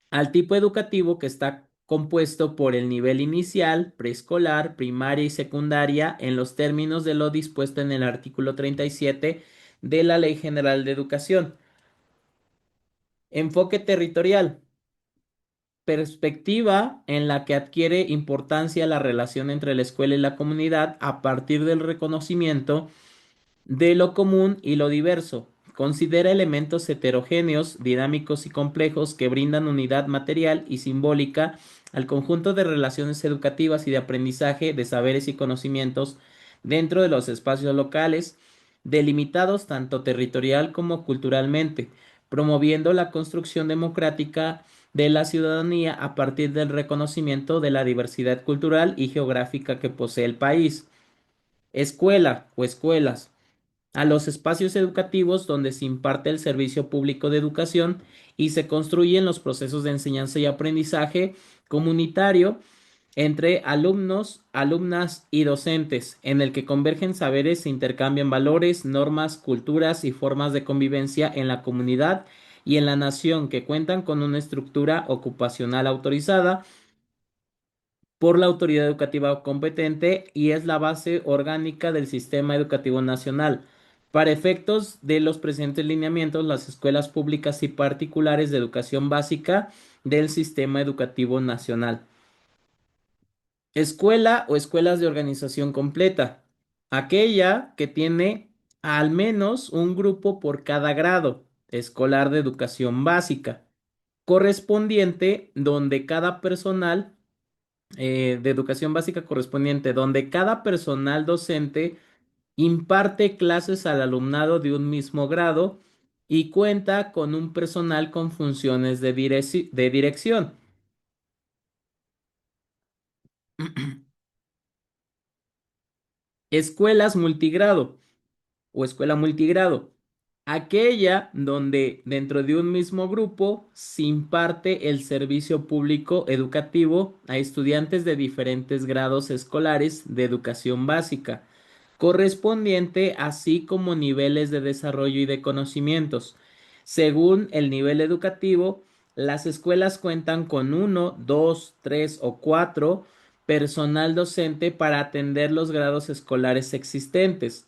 Al tipo educativo que está compuesto por el nivel inicial, preescolar, primaria y secundaria en los términos de lo dispuesto en el artículo 37 de la Ley General de Educación. Enfoque territorial. Perspectiva en la que adquiere importancia la relación entre la escuela y la comunidad a partir del reconocimiento de lo común y lo diverso. Considera elementos heterogéneos, dinámicos y complejos que brindan unidad material y simbólica al conjunto de relaciones educativas y de aprendizaje de saberes y conocimientos dentro de los espacios locales, delimitados tanto territorial como culturalmente, promoviendo la construcción democrática de la ciudadanía a partir del reconocimiento de la diversidad cultural y geográfica que posee el país. Escuela o escuelas a los espacios educativos donde se imparte el servicio público de educación y se construyen los procesos de enseñanza y aprendizaje comunitario entre alumnos, alumnas y docentes, en el que convergen saberes, se intercambian valores, normas, culturas y formas de convivencia en la comunidad y en la nación que cuentan con una estructura ocupacional autorizada por la autoridad educativa competente y es la base orgánica del sistema educativo nacional. Para efectos de los presentes lineamientos, las escuelas públicas y particulares de educación básica del sistema educativo nacional. Escuela o escuelas de organización completa. Aquella que tiene al menos un grupo por cada grado escolar de educación básica, correspondiente donde cada personal de educación básica correspondiente, donde cada personal docente imparte clases al alumnado de un mismo grado y cuenta con un personal con funciones de dirección. Escuelas multigrado o escuela multigrado. Aquella donde dentro de un mismo grupo se imparte el servicio público educativo a estudiantes de diferentes grados escolares de educación básica, correspondiente así como niveles de desarrollo y de conocimientos. Según el nivel educativo, las escuelas cuentan con uno, dos, tres o cuatro personal docente para atender los grados escolares existentes.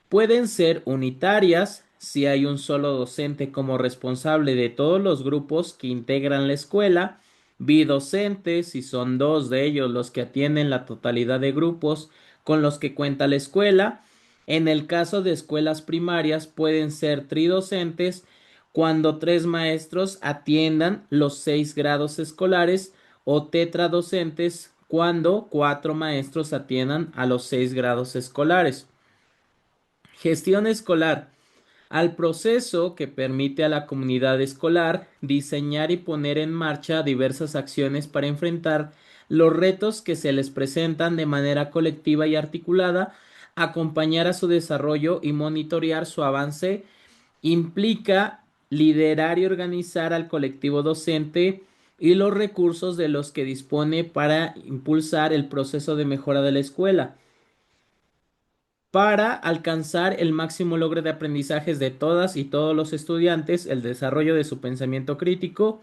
Pueden ser unitarias si hay un solo docente como responsable de todos los grupos que integran la escuela, bidocentes si son dos de ellos los que atienden la totalidad de grupos con los que cuenta la escuela. En el caso de escuelas primarias pueden ser tridocentes cuando tres maestros atiendan los 6 grados escolares o tetradocentes cuando cuatro maestros atiendan a los 6 grados escolares. Gestión escolar. Al proceso que permite a la comunidad escolar diseñar y poner en marcha diversas acciones para enfrentar los retos que se les presentan de manera colectiva y articulada, acompañar a su desarrollo y monitorear su avance, implica liderar y organizar al colectivo docente y los recursos de los que dispone para impulsar el proceso de mejora de la escuela para alcanzar el máximo logro de aprendizajes de todas y todos los estudiantes, el desarrollo de su pensamiento crítico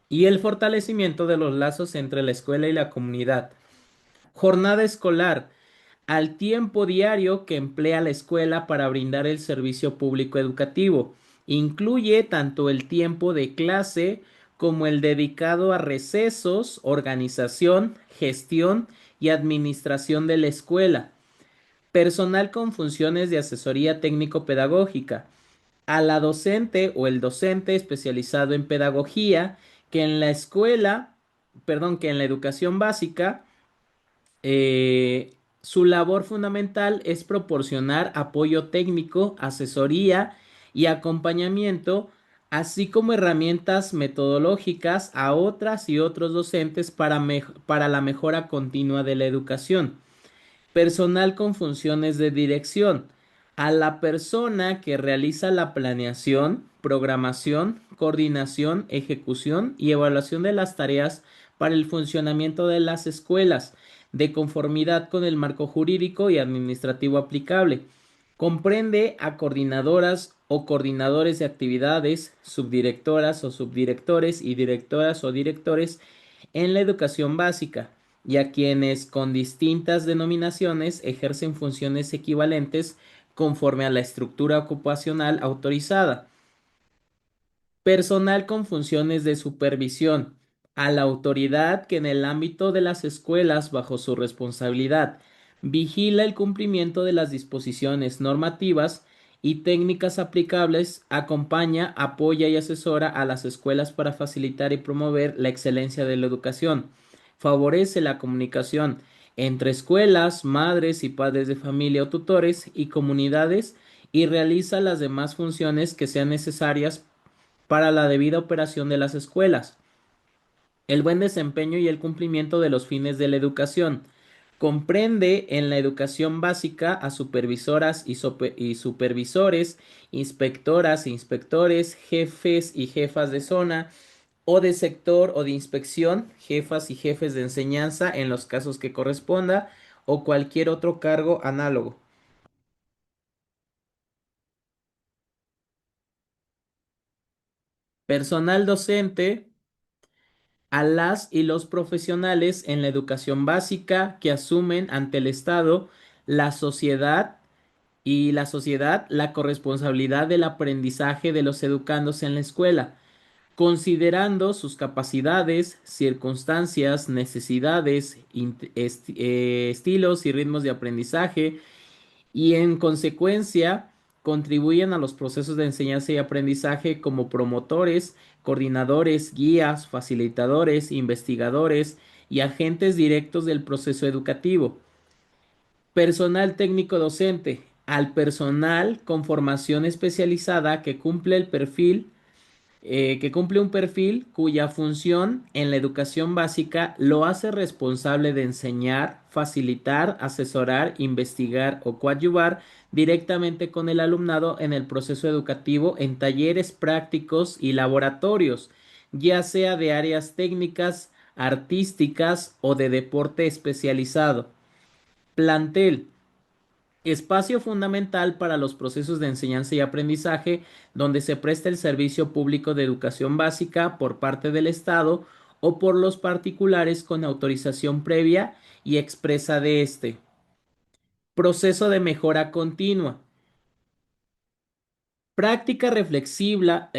y el fortalecimiento de los lazos entre la escuela y la comunidad. Jornada escolar. al tiempo diario que emplea la escuela para brindar el servicio público educativo. Incluye tanto el tiempo de clase como el dedicado a recesos, organización, gestión y administración de la escuela. Personal con funciones de asesoría técnico-pedagógica. A la docente o el docente especializado en pedagogía que en la escuela, perdón, que en la educación básica su labor fundamental es proporcionar apoyo técnico, asesoría y acompañamiento, así como herramientas metodológicas a otras y otros docentes para la mejora continua de la educación. Personal con funciones de dirección. A la persona que realiza la planeación, programación, coordinación, ejecución y evaluación de las tareas para el funcionamiento de las escuelas, de conformidad con el marco jurídico y administrativo aplicable. Comprende a coordinadoras o coordinadores de actividades, subdirectoras o subdirectores y directoras o directores en la educación básica y a quienes con distintas denominaciones ejercen funciones equivalentes conforme a la estructura ocupacional autorizada. Personal con funciones de supervisión. A la autoridad que en el ámbito de las escuelas bajo su responsabilidad vigila el cumplimiento de las disposiciones normativas y técnicas aplicables, acompaña, apoya y asesora a las escuelas para facilitar y promover la excelencia de la educación. Favorece la comunicación entre escuelas, madres y padres de familia o tutores y comunidades y realiza las demás funciones que sean necesarias para la debida operación de las escuelas, el buen desempeño y el cumplimiento de los fines de la educación. Comprende en la educación básica a supervisoras y supervisores, inspectoras e inspectores, jefes y jefas de zona o de sector o de inspección, jefas y jefes de enseñanza en los casos que corresponda o cualquier otro cargo análogo. Personal docente a las y los profesionales en la educación básica que asumen ante el Estado, la sociedad la sociedad la corresponsabilidad del aprendizaje de los educandos en la escuela, considerando sus capacidades, circunstancias, necesidades, estilos y ritmos de aprendizaje, y en consecuencia contribuyen a los procesos de enseñanza y aprendizaje como promotores, coordinadores, guías, facilitadores, investigadores y agentes directos del proceso educativo. Personal técnico docente, al personal con formación especializada que cumple un perfil cuya función en la educación básica lo hace responsable de enseñar, facilitar, asesorar, investigar o coadyuvar directamente con el alumnado en el proceso educativo en talleres prácticos y laboratorios, ya sea de áreas técnicas, artísticas o de deporte especializado. Plantel. Espacio fundamental para los procesos de enseñanza y aprendizaje, donde se presta el servicio público de educación básica por parte del Estado o por los particulares con autorización previa y expresa de este. Proceso de mejora continua. Práctica reflexiva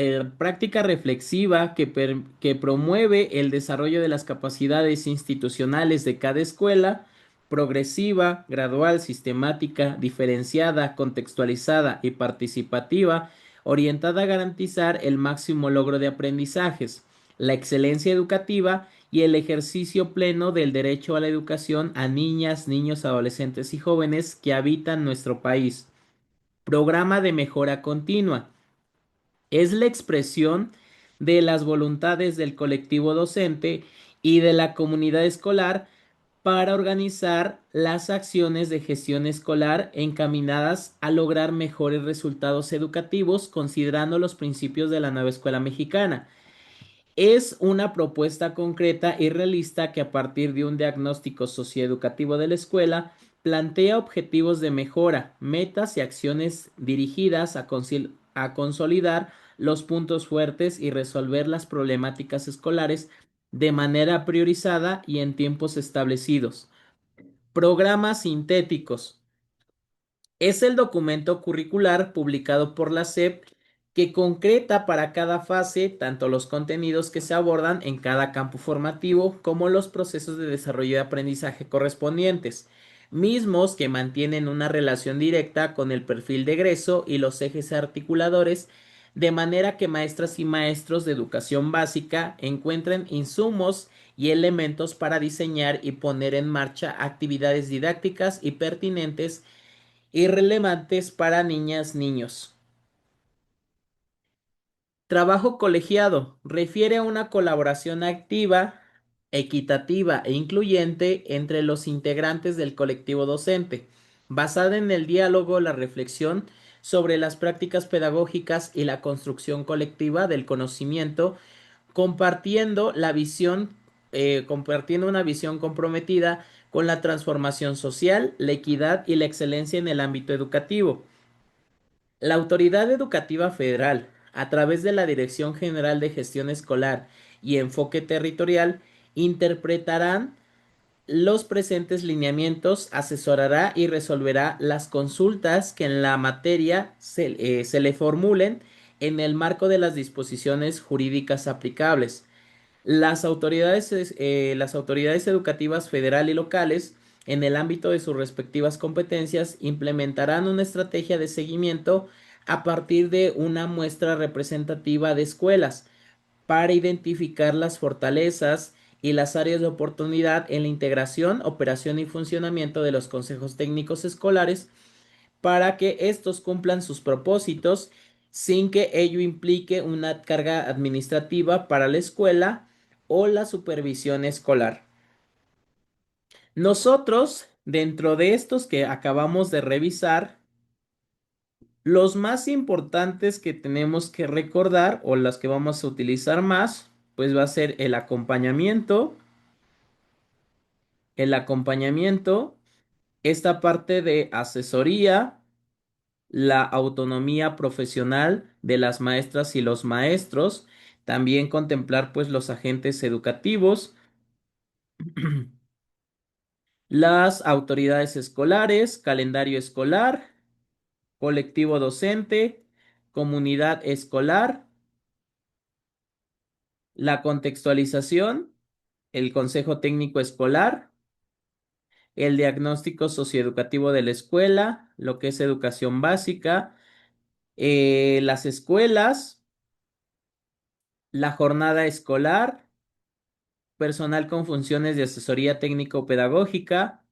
que promueve el desarrollo de las capacidades institucionales de cada escuela, progresiva, gradual, sistemática, diferenciada, contextualizada y participativa, orientada a garantizar el máximo logro de aprendizajes, la excelencia educativa y el ejercicio pleno del derecho a la educación a niñas, niños, adolescentes y jóvenes que habitan nuestro país. Programa de mejora continua. Es la expresión de las voluntades del colectivo docente y de la comunidad escolar para organizar las acciones de gestión escolar encaminadas a lograr mejores resultados educativos considerando los principios de la nueva escuela mexicana. Es una propuesta concreta y realista que a partir de un diagnóstico socioeducativo de la escuela plantea objetivos de mejora, metas y acciones dirigidas a consolidar los puntos fuertes y resolver las problemáticas escolares de manera priorizada y en tiempos establecidos. Programas sintéticos. Es el documento curricular publicado por la SEP que concreta para cada fase tanto los contenidos que se abordan en cada campo formativo como los procesos de desarrollo y aprendizaje correspondientes, mismos que mantienen una relación directa con el perfil de egreso y los ejes articuladores, de manera que maestras y maestros de educación básica encuentren insumos y elementos para diseñar y poner en marcha actividades didácticas y pertinentes irrelevantes para niñas, niños. Trabajo colegiado refiere a una colaboración activa, equitativa e incluyente entre los integrantes del colectivo docente, basada en el diálogo, la reflexión sobre las prácticas pedagógicas y la construcción colectiva del conocimiento, compartiendo la visión, compartiendo una visión comprometida con la transformación social, la equidad y la excelencia en el ámbito educativo. La Autoridad Educativa Federal, a través de la Dirección General de Gestión Escolar y Enfoque Territorial, interpretarán los presentes lineamientos, asesorará y resolverá las consultas que en la materia se le formulen en el marco de las disposiciones jurídicas aplicables. Las autoridades educativas federal y locales, en el ámbito de sus respectivas competencias, implementarán una estrategia de seguimiento a partir de una muestra representativa de escuelas para identificar las fortalezas y las áreas de oportunidad en la integración, operación y funcionamiento de los consejos técnicos escolares para que estos cumplan sus propósitos sin que ello implique una carga administrativa para la escuela o la supervisión escolar. Nosotros, dentro de estos que acabamos de revisar, los más importantes que tenemos que recordar o las que vamos a utilizar más, pues va a ser el acompañamiento, esta parte de asesoría, la autonomía profesional de las maestras y los maestros, también contemplar pues los agentes educativos, las autoridades escolares, calendario escolar, colectivo docente, comunidad escolar, la contextualización, el consejo técnico escolar, el diagnóstico socioeducativo de la escuela, lo que es educación básica, las escuelas, la jornada escolar, personal con funciones de asesoría técnico-pedagógica,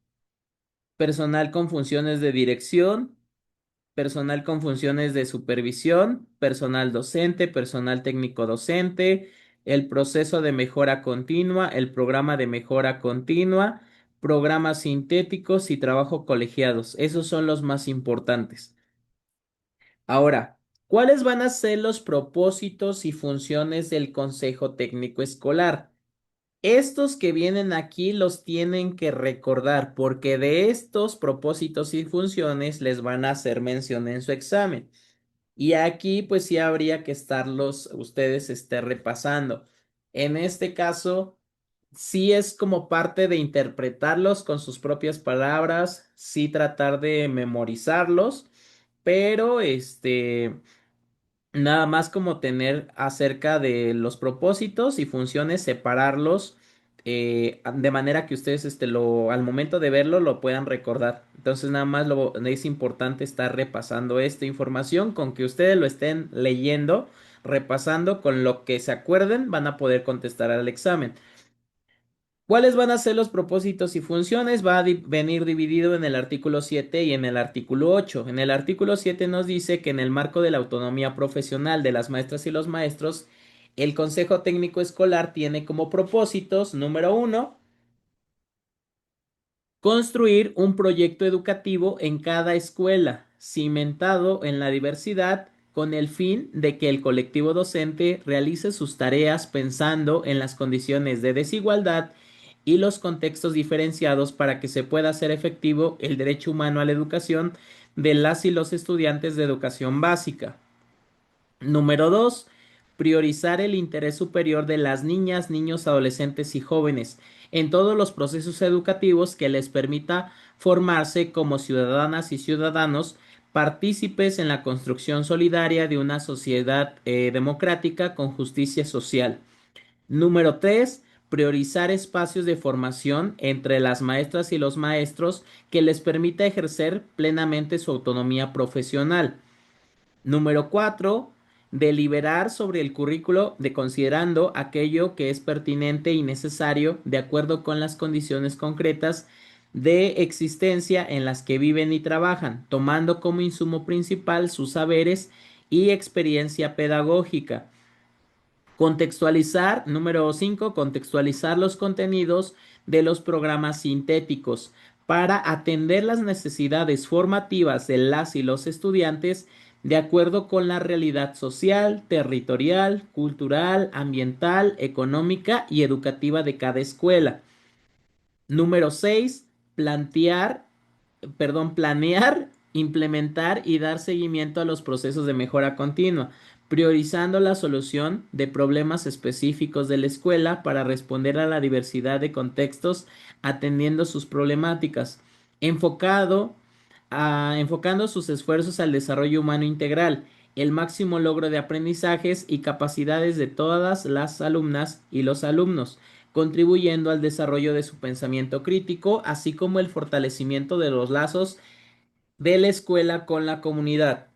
personal con funciones de dirección, personal con funciones de supervisión, personal docente, personal técnico docente, el proceso de mejora continua, el programa de mejora continua, programas sintéticos y trabajo colegiados. Esos son los más importantes. Ahora, ¿cuáles van a ser los propósitos y funciones del Consejo Técnico Escolar? Estos que vienen aquí los tienen que recordar porque de estos propósitos y funciones les van a hacer mención en su examen. Y aquí pues sí habría que estarlos ustedes repasando. En este caso, sí es como parte de interpretarlos con sus propias palabras, sí tratar de memorizarlos, pero nada más como tener acerca de los propósitos y funciones, separarlos de manera que ustedes al momento de verlo lo puedan recordar. Entonces nada más es importante estar repasando esta información con que ustedes lo estén leyendo, repasando con lo que se acuerden, van a poder contestar al examen. ¿Cuáles van a ser los propósitos y funciones? Va a venir dividido en el artículo 7 y en el artículo 8. En el artículo 7 nos dice que en el marco de la autonomía profesional de las maestras y los maestros, el Consejo Técnico Escolar tiene como propósitos, número uno, construir un proyecto educativo en cada escuela, cimentado en la diversidad, con el fin de que el colectivo docente realice sus tareas pensando en las condiciones de desigualdad y los contextos diferenciados para que se pueda hacer efectivo el derecho humano a la educación de las y los estudiantes de educación básica. Número 2. priorizar el interés superior de las niñas, niños, adolescentes y jóvenes en todos los procesos educativos que les permita formarse como ciudadanas y ciudadanos partícipes en la construcción solidaria de una sociedad democrática con justicia social. Número 3, priorizar espacios de formación entre las maestras y los maestros que les permita ejercer plenamente su autonomía profesional. Número 4, deliberar sobre el currículo de considerando aquello que es pertinente y necesario de acuerdo con las condiciones concretas de existencia en las que viven y trabajan, tomando como insumo principal sus saberes y experiencia pedagógica. Contextualizar, número 5, contextualizar los contenidos de los programas sintéticos para atender las necesidades formativas de las y los estudiantes de acuerdo con la realidad social, territorial, cultural, ambiental, económica y educativa de cada escuela. Número 6, planear, implementar y dar seguimiento a los procesos de mejora continua, priorizando la solución de problemas específicos de la escuela para responder a la diversidad de contextos, atendiendo sus problemáticas, enfocado enfocando sus esfuerzos al desarrollo humano integral, el máximo logro de aprendizajes y capacidades de todas las alumnas y los alumnos, contribuyendo al desarrollo de su pensamiento crítico, así como el fortalecimiento de los lazos de la escuela con la comunidad.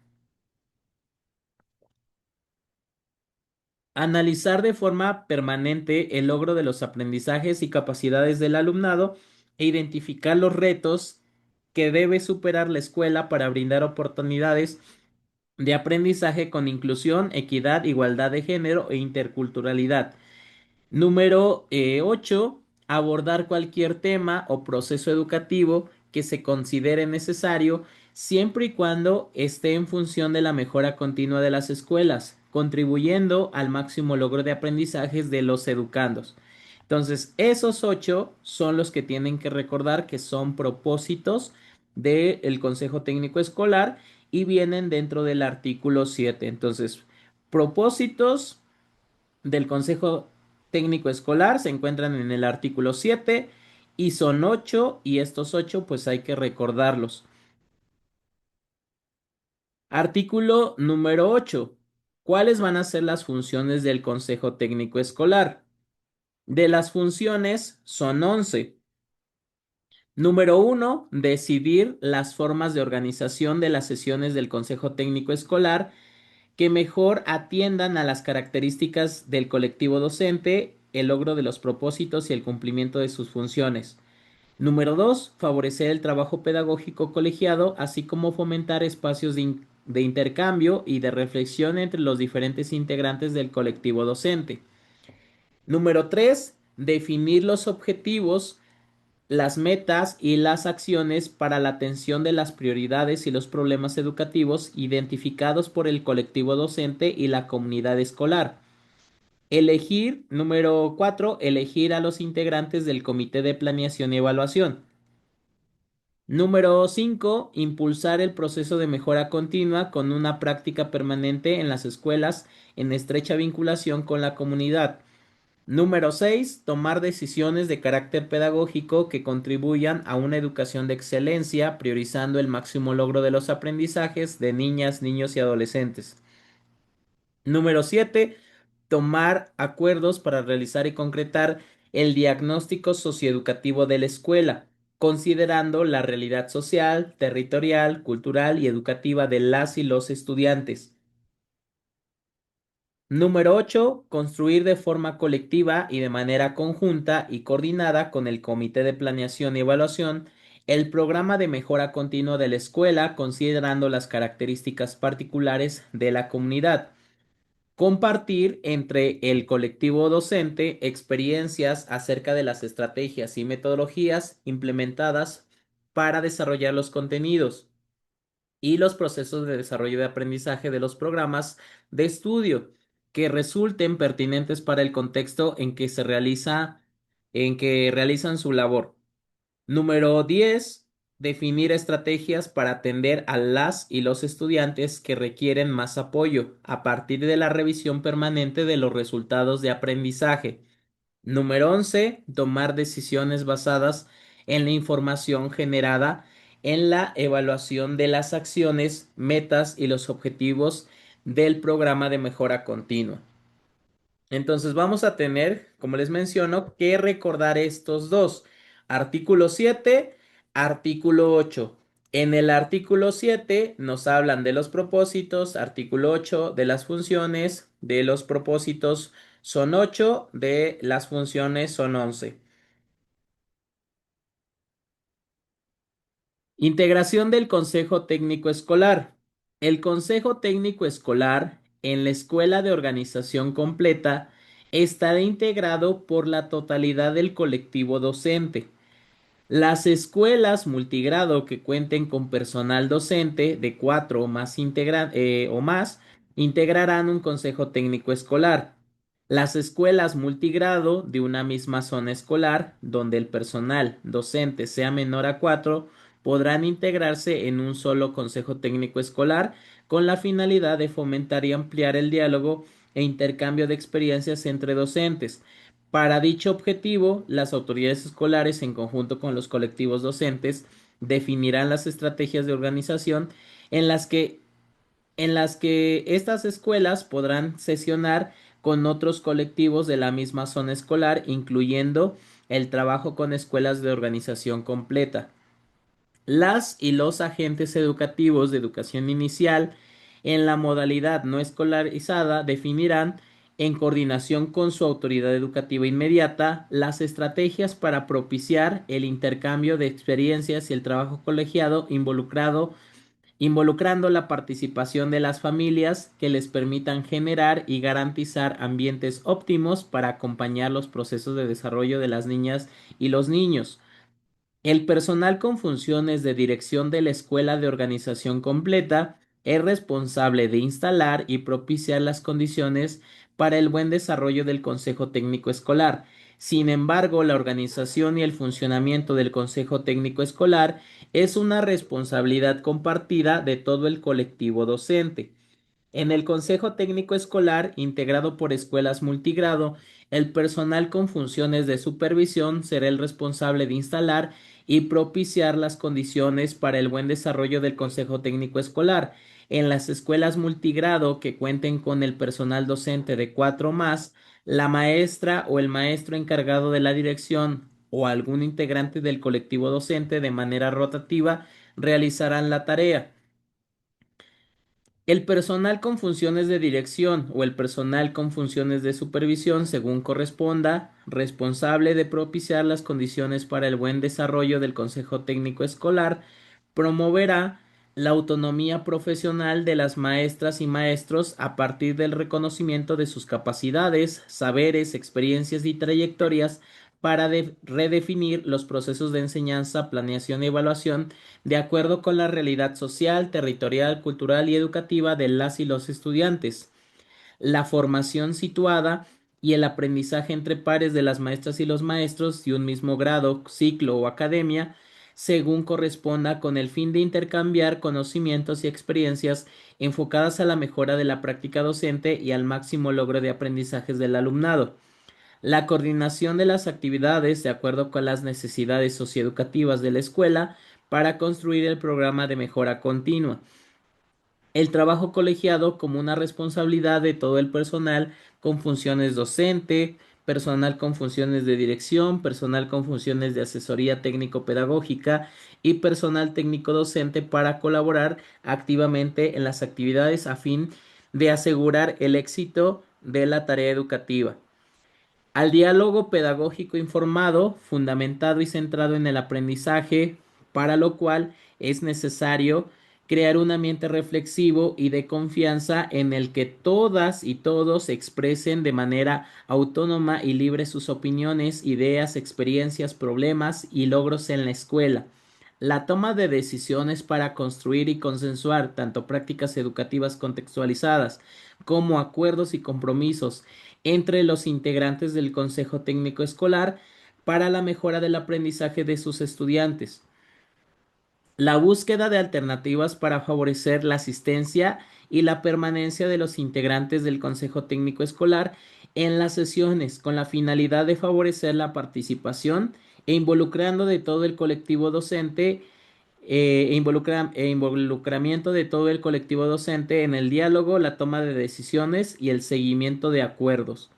Analizar de forma permanente el logro de los aprendizajes y capacidades del alumnado e identificar los retos que debe superar la escuela para brindar oportunidades de aprendizaje con inclusión, equidad, igualdad de género e interculturalidad. Número 8. Abordar cualquier tema o proceso educativo que se considere necesario siempre y cuando esté en función de la mejora continua de las escuelas, contribuyendo al máximo logro de aprendizajes de los educandos. Entonces, esos 8 son los que tienen que recordar que son propósitos del Consejo Técnico Escolar y vienen dentro del artículo 7. Entonces, propósitos del Consejo Técnico Escolar se encuentran en el artículo 7 y son 8 y estos 8 pues hay que recordarlos. Artículo número 8. ¿Cuáles van a ser las funciones del Consejo Técnico Escolar? De las funciones son 11. Número 1. Decidir las formas de organización de las sesiones del Consejo Técnico Escolar que mejor atiendan a las características del colectivo docente, el logro de los propósitos y el cumplimiento de sus funciones. Número 2. Favorecer el trabajo pedagógico colegiado, así como fomentar espacios de intercambio y de reflexión entre los diferentes integrantes del colectivo docente. Número 3. Definir los objetivos, las metas y las acciones para la atención de las prioridades y los problemas educativos identificados por el colectivo docente y la comunidad escolar. Elegir, número 4, elegir a los integrantes del Comité de Planeación y Evaluación. Número 5, impulsar el proceso de mejora continua con una práctica permanente en las escuelas en estrecha vinculación con la comunidad. Número 6. Tomar decisiones de carácter pedagógico que contribuyan a una educación de excelencia, priorizando el máximo logro de los aprendizajes de niñas, niños y adolescentes. Número 7. Tomar acuerdos para realizar y concretar el diagnóstico socioeducativo de la escuela, considerando la realidad social, territorial, cultural y educativa de las y los estudiantes. Número 8. Construir de forma colectiva y de manera conjunta y coordinada con el Comité de Planeación y Evaluación el programa de mejora continua de la escuela, considerando las características particulares de la comunidad. Compartir entre el colectivo docente experiencias acerca de las estrategias y metodologías implementadas para desarrollar los contenidos y los procesos de desarrollo de aprendizaje de los programas de estudio que resulten pertinentes para el contexto en que realizan su labor. Número 10. Definir estrategias para atender a las y los estudiantes que requieren más apoyo a partir de la revisión permanente de los resultados de aprendizaje. Número 11. Tomar decisiones basadas en la información generada en la evaluación de las acciones, metas y los objetivos del programa de mejora continua. Entonces vamos a tener, como les menciono, que recordar estos dos. Artículo 7, artículo 8. En el artículo 7 nos hablan de los propósitos, artículo 8 de las funciones, de los propósitos son 8, de las funciones son 11. Integración del Consejo Técnico Escolar. El Consejo Técnico Escolar en la Escuela de Organización Completa estará integrado por la totalidad del colectivo docente. Las escuelas multigrado que cuenten con personal docente de cuatro o más, o más integrarán un consejo técnico escolar. Las escuelas multigrado de una misma zona escolar, donde el personal docente sea menor a cuatro, podrán integrarse en un solo consejo técnico escolar con la finalidad de fomentar y ampliar el diálogo e intercambio de experiencias entre docentes. Para dicho objetivo, las autoridades escolares, en conjunto con los colectivos docentes, definirán las estrategias de organización en las que, en las que estas escuelas podrán sesionar con otros colectivos de la misma zona escolar, incluyendo el trabajo con escuelas de organización completa. Las y los agentes educativos de educación inicial en la modalidad no escolarizada definirán, en coordinación con su autoridad educativa inmediata, las estrategias para propiciar el intercambio de experiencias y el trabajo colegiado involucrando la participación de las familias que les permitan generar y garantizar ambientes óptimos para acompañar los procesos de desarrollo de las niñas y los niños. El personal con funciones de dirección de la escuela de organización completa es responsable de instalar y propiciar las condiciones para el buen desarrollo del Consejo Técnico Escolar. Sin embargo, la organización y el funcionamiento del Consejo Técnico Escolar es una responsabilidad compartida de todo el colectivo docente. En el Consejo Técnico Escolar, integrado por escuelas multigrado, el personal con funciones de supervisión será el responsable de instalar y propiciar las condiciones para el buen desarrollo del Consejo Técnico Escolar. En las escuelas multigrado que cuenten con el personal docente de cuatro más, la maestra o el maestro encargado de la dirección o algún integrante del colectivo docente de manera rotativa realizarán la tarea. El personal con funciones de dirección o el personal con funciones de supervisión, según corresponda, responsable de propiciar las condiciones para el buen desarrollo del Consejo Técnico Escolar, promoverá la autonomía profesional de las maestras y maestros a partir del reconocimiento de sus capacidades, saberes, experiencias y trayectorias para redefinir los procesos de enseñanza, planeación y evaluación de acuerdo con la realidad social, territorial, cultural y educativa de las y los estudiantes. La formación situada y el aprendizaje entre pares de las maestras y los maestros de un mismo grado, ciclo o academia, según corresponda, con el fin de intercambiar conocimientos y experiencias enfocadas a la mejora de la práctica docente y al máximo logro de aprendizajes del alumnado. La coordinación de las actividades de acuerdo con las necesidades socioeducativas de la escuela para construir el programa de mejora continua. El trabajo colegiado como una responsabilidad de todo el personal con funciones docente, personal con funciones de dirección, personal con funciones de asesoría técnico-pedagógica y personal técnico docente para colaborar activamente en las actividades a fin de asegurar el éxito de la tarea educativa. Al diálogo pedagógico informado, fundamentado y centrado en el aprendizaje, para lo cual es necesario crear un ambiente reflexivo y de confianza en el que todas y todos expresen de manera autónoma y libre sus opiniones, ideas, experiencias, problemas y logros en la escuela. La toma de decisiones para construir y consensuar tanto prácticas educativas contextualizadas como acuerdos y compromisos entre los integrantes del Consejo Técnico Escolar para la mejora del aprendizaje de sus estudiantes. La búsqueda de alternativas para favorecer la asistencia y la permanencia de los integrantes del Consejo Técnico Escolar en las sesiones con la finalidad de favorecer la participación e involucrando de todo el colectivo docente involucramiento de todo el colectivo docente en el diálogo, la toma de decisiones y el seguimiento de acuerdos.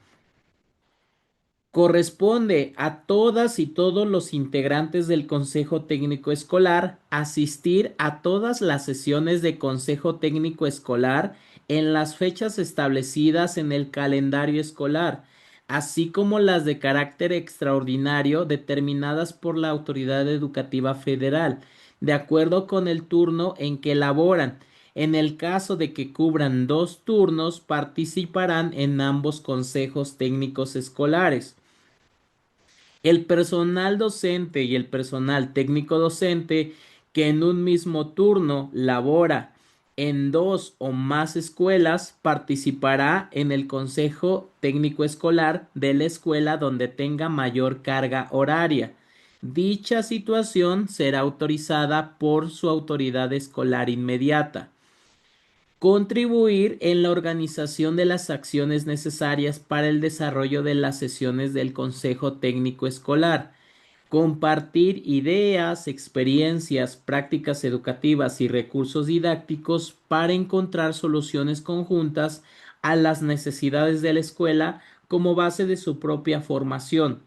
Corresponde a todas y todos los integrantes del Consejo Técnico Escolar asistir a todas las sesiones de Consejo Técnico Escolar en las fechas establecidas en el calendario escolar, así como las de carácter extraordinario determinadas por la Autoridad Educativa Federal, de acuerdo con el turno en que laboran. En el caso de que cubran dos turnos, participarán en ambos consejos técnicos escolares. El personal docente y el personal técnico docente que en un mismo turno labora en dos o más escuelas participará en el consejo técnico escolar de la escuela donde tenga mayor carga horaria. Dicha situación será autorizada por su autoridad escolar inmediata. Contribuir en la organización de las acciones necesarias para el desarrollo de las sesiones del Consejo Técnico Escolar. Compartir ideas, experiencias, prácticas educativas y recursos didácticos para encontrar soluciones conjuntas a las necesidades de la escuela como base de su propia formación.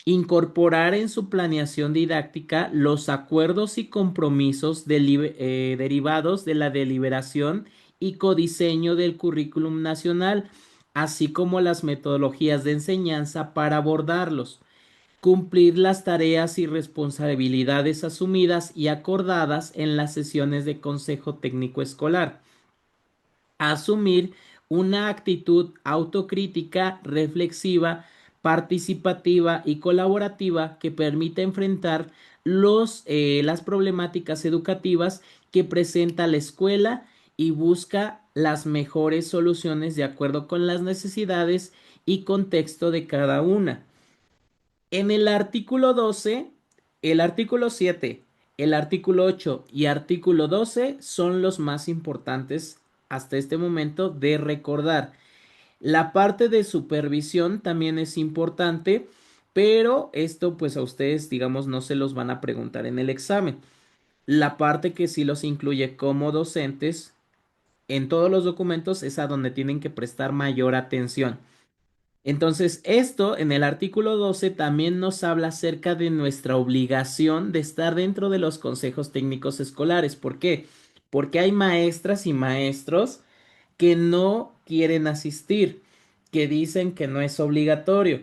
Incorporar en su planeación didáctica los acuerdos y compromisos derivados de la deliberación y codiseño del currículum nacional, así como las metodologías de enseñanza para abordarlos. Cumplir las tareas y responsabilidades asumidas y acordadas en las sesiones de Consejo Técnico Escolar. Asumir una actitud autocrítica, reflexiva, participativa y colaborativa que permita enfrentar las problemáticas educativas que presenta la escuela y busca las mejores soluciones de acuerdo con las necesidades y contexto de cada una. En el artículo 12, el artículo 7, el artículo 8 y artículo 12 son los más importantes hasta este momento de recordar. La parte de supervisión también es importante, pero esto pues a ustedes digamos no se los van a preguntar en el examen. La parte que sí los incluye como docentes en todos los documentos es a donde tienen que prestar mayor atención. Entonces, esto en el artículo 12 también nos habla acerca de nuestra obligación de estar dentro de los consejos técnicos escolares. ¿Por qué? Porque hay maestras y maestros que no quieren asistir, que dicen que no es obligatorio,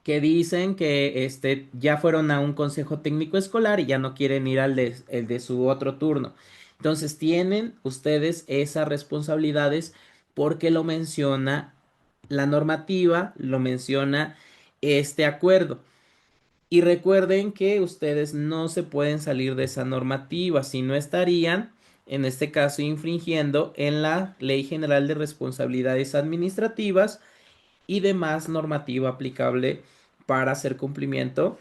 que dicen que ya fueron a un consejo técnico escolar y ya no quieren ir al el de su otro turno. Entonces, tienen ustedes esas responsabilidades porque lo menciona la normativa, lo menciona este acuerdo. Y recuerden que ustedes no se pueden salir de esa normativa, si no estarían, en este caso, infringiendo en la Ley General de Responsabilidades Administrativas y demás normativa aplicable para hacer cumplimiento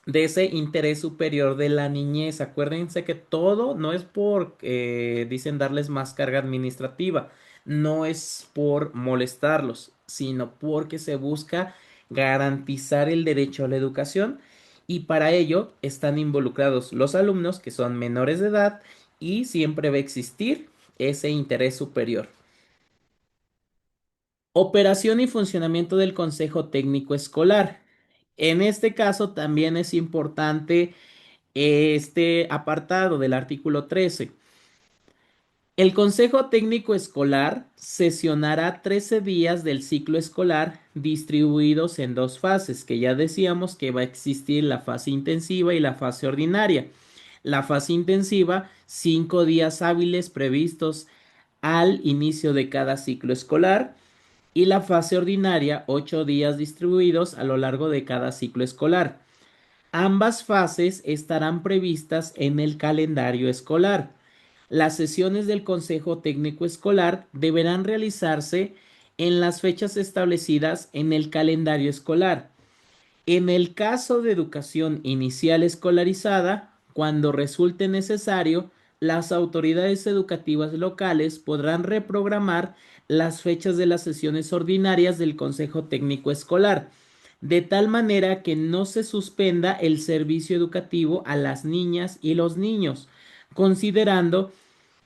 de ese interés superior de la niñez. Acuérdense que todo no es por, dicen, darles más carga administrativa, no es por molestarlos, sino porque se busca garantizar el derecho a la educación y para ello están involucrados los alumnos que son menores de edad y siempre va a existir ese interés superior. Operación y funcionamiento del Consejo Técnico Escolar. En este caso también es importante este apartado del artículo 13. El Consejo Técnico Escolar sesionará 13 días del ciclo escolar distribuidos en dos fases, que ya decíamos que va a existir la fase intensiva y la fase ordinaria. La fase intensiva, 5 días hábiles previstos al inicio de cada ciclo escolar y la fase ordinaria, 8 días distribuidos a lo largo de cada ciclo escolar. Ambas fases estarán previstas en el calendario escolar. Las sesiones del Consejo Técnico Escolar deberán realizarse en las fechas establecidas en el calendario escolar. En el caso de educación inicial escolarizada, cuando resulte necesario, las autoridades educativas locales podrán reprogramar las fechas de las sesiones ordinarias del Consejo Técnico Escolar, de tal manera que no se suspenda el servicio educativo a las niñas y los niños, considerando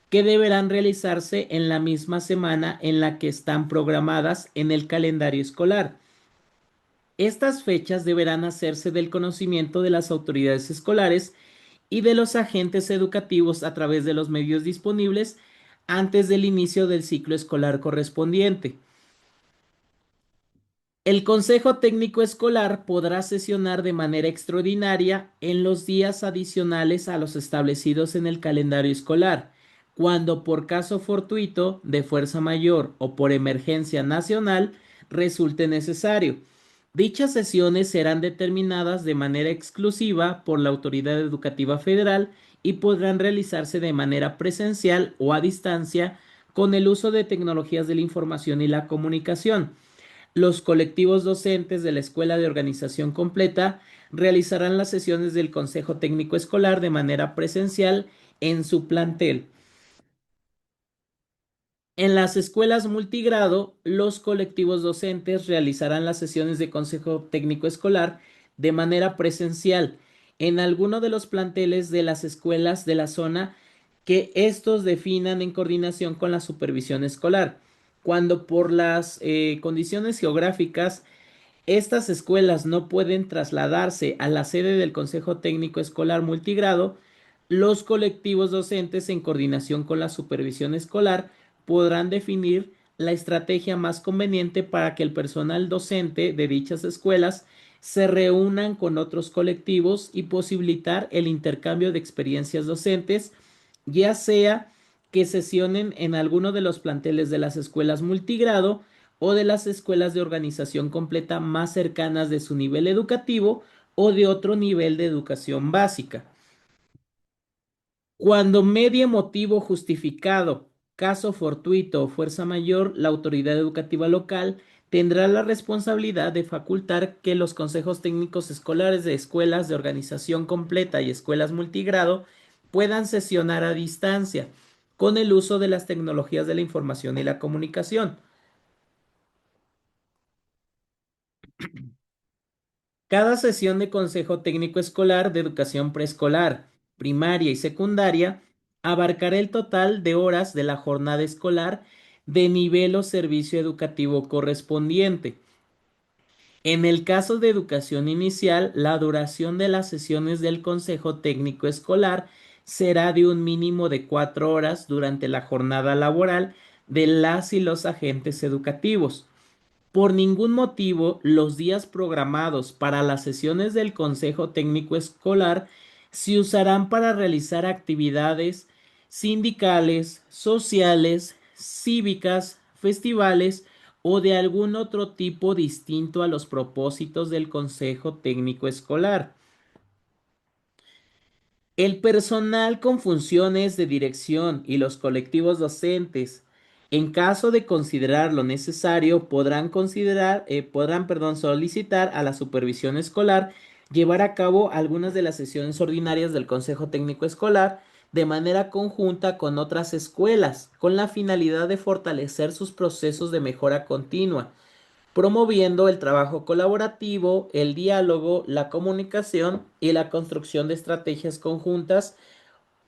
que deberán realizarse en la misma semana en la que están programadas en el calendario escolar. Estas fechas deberán hacerse del conocimiento de las autoridades escolares y de los agentes educativos a través de los medios disponibles antes del inicio del ciclo escolar correspondiente. El Consejo Técnico Escolar podrá sesionar de manera extraordinaria en los días adicionales a los establecidos en el calendario escolar, cuando por caso fortuito, de fuerza mayor o por emergencia nacional resulte necesario. Dichas sesiones serán determinadas de manera exclusiva por la Autoridad Educativa Federal y podrán realizarse de manera presencial o a distancia con el uso de tecnologías de la información y la comunicación. Los colectivos docentes de la Escuela de Organización Completa realizarán las sesiones del Consejo Técnico Escolar de manera presencial en su plantel. En las escuelas multigrado, los colectivos docentes realizarán las sesiones de Consejo Técnico Escolar de manera presencial en alguno de los planteles de las escuelas de la zona que estos definan en coordinación con la supervisión escolar. Cuando por las condiciones geográficas estas escuelas no pueden trasladarse a la sede del Consejo Técnico Escolar Multigrado, los colectivos docentes, en coordinación con la supervisión escolar, podrán definir la estrategia más conveniente para que el personal docente de dichas escuelas se reúnan con otros colectivos y posibilitar el intercambio de experiencias docentes, ya sea que sesionen en alguno de los planteles de las escuelas multigrado o de las escuelas de organización completa más cercanas de su nivel educativo o de otro nivel de educación básica. Cuando medie motivo justificado, caso fortuito o fuerza mayor, la autoridad educativa local tendrá la responsabilidad de facultar que los consejos técnicos escolares de escuelas de organización completa y escuelas multigrado puedan sesionar a distancia con el uso de las tecnologías de la información y la comunicación. Cada sesión de Consejo Técnico Escolar de Educación Preescolar, Primaria y Secundaria abarcará el total de horas de la jornada escolar de nivel o servicio educativo correspondiente. En el caso de educación inicial, la duración de las sesiones del Consejo Técnico Escolar será de un mínimo de 4 horas durante la jornada laboral de las y los agentes educativos. Por ningún motivo, los días programados para las sesiones del Consejo Técnico Escolar se usarán para realizar actividades sindicales, sociales, cívicas, festivales o de algún otro tipo distinto a los propósitos del Consejo Técnico Escolar. El personal con funciones de dirección y los colectivos docentes, en caso de considerarlo necesario, podrán, solicitar a la supervisión escolar llevar a cabo algunas de las sesiones ordinarias del Consejo Técnico Escolar de manera conjunta con otras escuelas, con la finalidad de fortalecer sus procesos de mejora continua, promoviendo el trabajo colaborativo, el diálogo, la comunicación y la construcción de estrategias conjuntas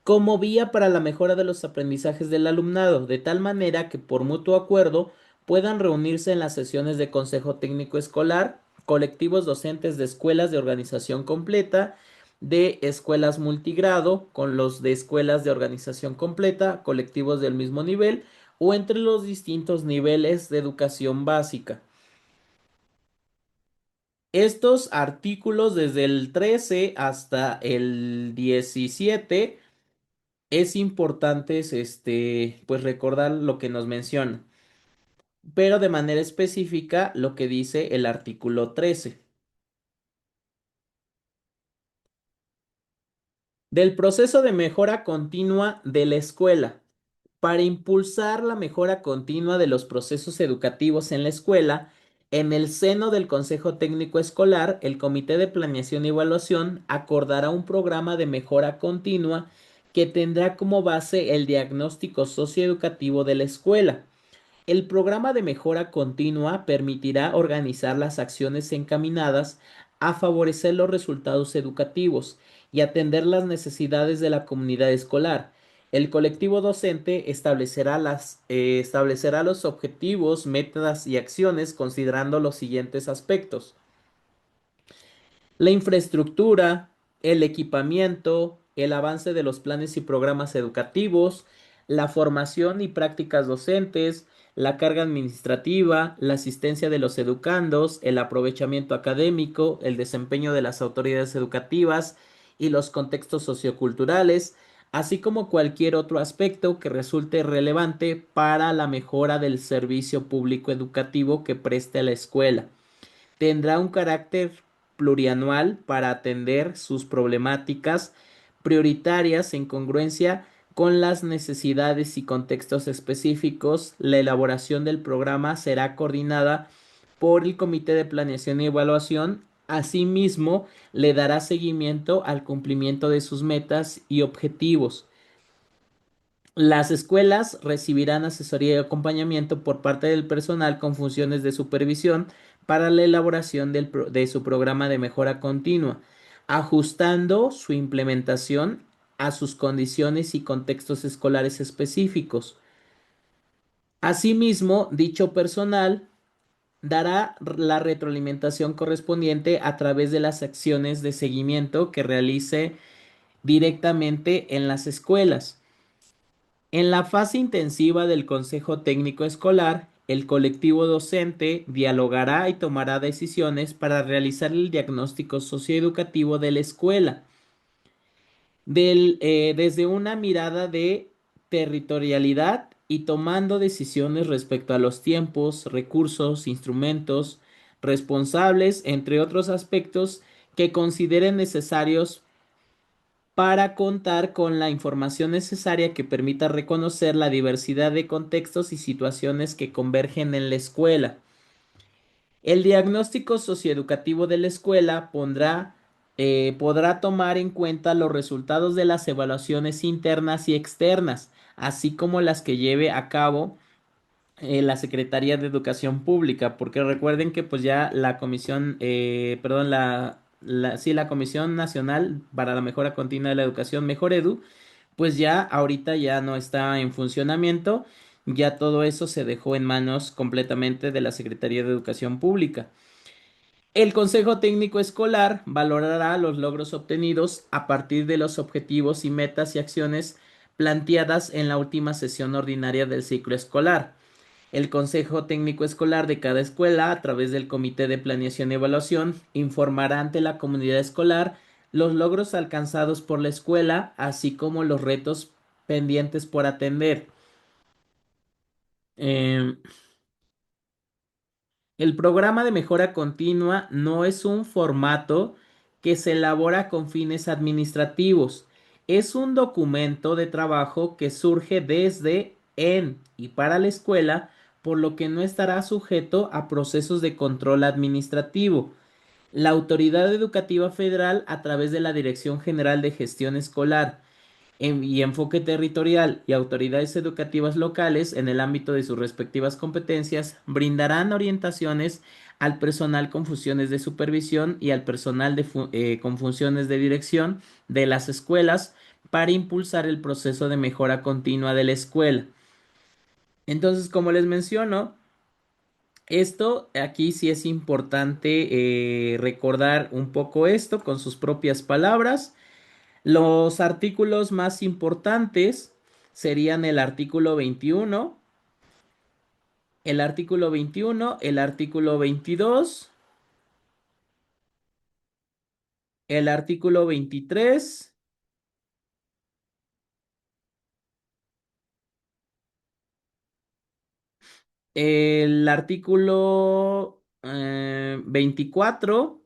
como vía para la mejora de los aprendizajes del alumnado, de tal manera que por mutuo acuerdo puedan reunirse en las sesiones de Consejo Técnico Escolar, colectivos docentes de escuelas de organización completa, de escuelas multigrado, con los de escuelas de organización completa, colectivos del mismo nivel o entre los distintos niveles de educación básica. Estos artículos desde el 13 hasta el 17 es importante pues recordar lo que nos menciona, pero de manera específica lo que dice el artículo 13. Del proceso de mejora continua de la escuela. Para impulsar la mejora continua de los procesos educativos en la escuela, En el seno del Consejo Técnico Escolar, el Comité de Planeación y Evaluación acordará un programa de mejora continua que tendrá como base el diagnóstico socioeducativo de la escuela. El programa de mejora continua permitirá organizar las acciones encaminadas a favorecer los resultados educativos y atender las necesidades de la comunidad escolar. El colectivo docente establecerá los objetivos, metas y acciones considerando los siguientes aspectos: la infraestructura, el equipamiento, el avance de los planes y programas educativos, la formación y prácticas docentes, la carga administrativa, la asistencia de los educandos, el aprovechamiento académico, el desempeño de las autoridades educativas y los contextos socioculturales, así como cualquier otro aspecto que resulte relevante para la mejora del servicio público educativo que preste la escuela. Tendrá un carácter plurianual para atender sus problemáticas prioritarias en congruencia con las necesidades y contextos específicos. La elaboración del programa será coordinada por el Comité de Planeación y Evaluación. Asimismo, le dará seguimiento al cumplimiento de sus metas y objetivos. Las escuelas recibirán asesoría y acompañamiento por parte del personal con funciones de supervisión para la elaboración de su programa de mejora continua, ajustando su implementación a sus condiciones y contextos escolares específicos. Asimismo, dicho personal dará la retroalimentación correspondiente a través de las acciones de seguimiento que realice directamente en las escuelas. En la fase intensiva del Consejo Técnico Escolar, el colectivo docente dialogará y tomará decisiones para realizar el diagnóstico socioeducativo de la escuela, desde una mirada de territorialidad y tomando decisiones respecto a los tiempos, recursos, instrumentos, responsables, entre otros aspectos que consideren necesarios para contar con la información necesaria que permita reconocer la diversidad de contextos y situaciones que convergen en la escuela. El diagnóstico socioeducativo de la escuela podrá tomar en cuenta los resultados de las evaluaciones internas y externas, así como las que lleve a cabo la Secretaría de Educación Pública, porque recuerden que pues ya la comisión, perdón, sí, la Comisión Nacional para la Mejora Continua de la Educación, Mejoredu, pues ya ahorita ya no está en funcionamiento, ya todo eso se dejó en manos completamente de la Secretaría de Educación Pública. El Consejo Técnico Escolar valorará los logros obtenidos a partir de los objetivos y metas y acciones planteadas en la última sesión ordinaria del ciclo escolar. El Consejo Técnico Escolar de cada escuela, a través del Comité de Planeación y Evaluación, informará ante la comunidad escolar los logros alcanzados por la escuela, así como los retos pendientes por atender. Em, el programa de mejora continua no es un formato que se elabora con fines administrativos. Es un documento de trabajo que surge desde, en y para la escuela, por lo que no estará sujeto a procesos de control administrativo. La Autoridad Educativa Federal, a través de la Dirección General de Gestión Escolar, y enfoque territorial y autoridades educativas locales en el ámbito de sus respectivas competencias brindarán orientaciones al personal con funciones de supervisión y al personal con funciones de dirección de las escuelas para impulsar el proceso de mejora continua de la escuela. Entonces, como les menciono, esto aquí sí es importante recordar un poco esto con sus propias palabras. Los artículos más importantes serían el artículo 22, el artículo 23, el artículo 24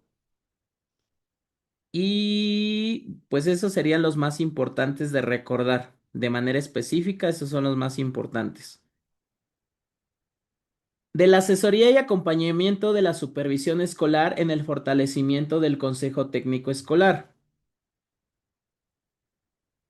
y pues esos serían los más importantes de recordar. De manera específica, esos son los más importantes. De la asesoría y acompañamiento de la supervisión escolar en el fortalecimiento del Consejo Técnico Escolar.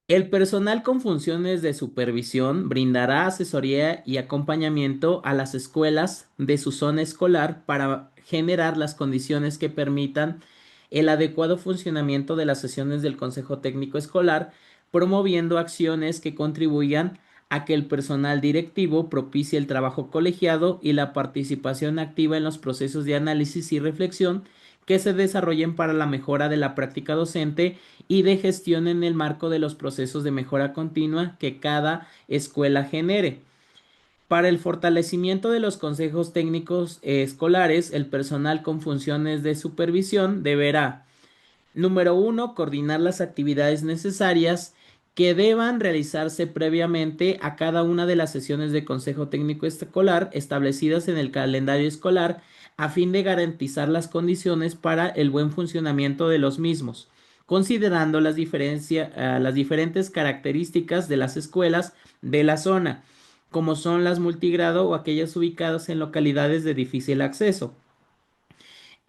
El personal con funciones de supervisión brindará asesoría y acompañamiento a las escuelas de su zona escolar para generar las condiciones que permitan el adecuado funcionamiento de las sesiones del Consejo Técnico Escolar, promoviendo acciones que contribuyan a que el personal directivo propicie el trabajo colegiado y la participación activa en los procesos de análisis y reflexión que se desarrollen para la mejora de la práctica docente y de gestión en el marco de los procesos de mejora continua que cada escuela genere. Para el fortalecimiento de los consejos técnicos escolares, el personal con funciones de supervisión deberá: número uno, coordinar las actividades necesarias que deban realizarse previamente a cada una de las sesiones de Consejo Técnico Escolar establecidas en el calendario escolar a fin de garantizar las condiciones para el buen funcionamiento de los mismos, considerando las diferentes características de las escuelas de la zona, como son las multigrado o aquellas ubicadas en localidades de difícil acceso.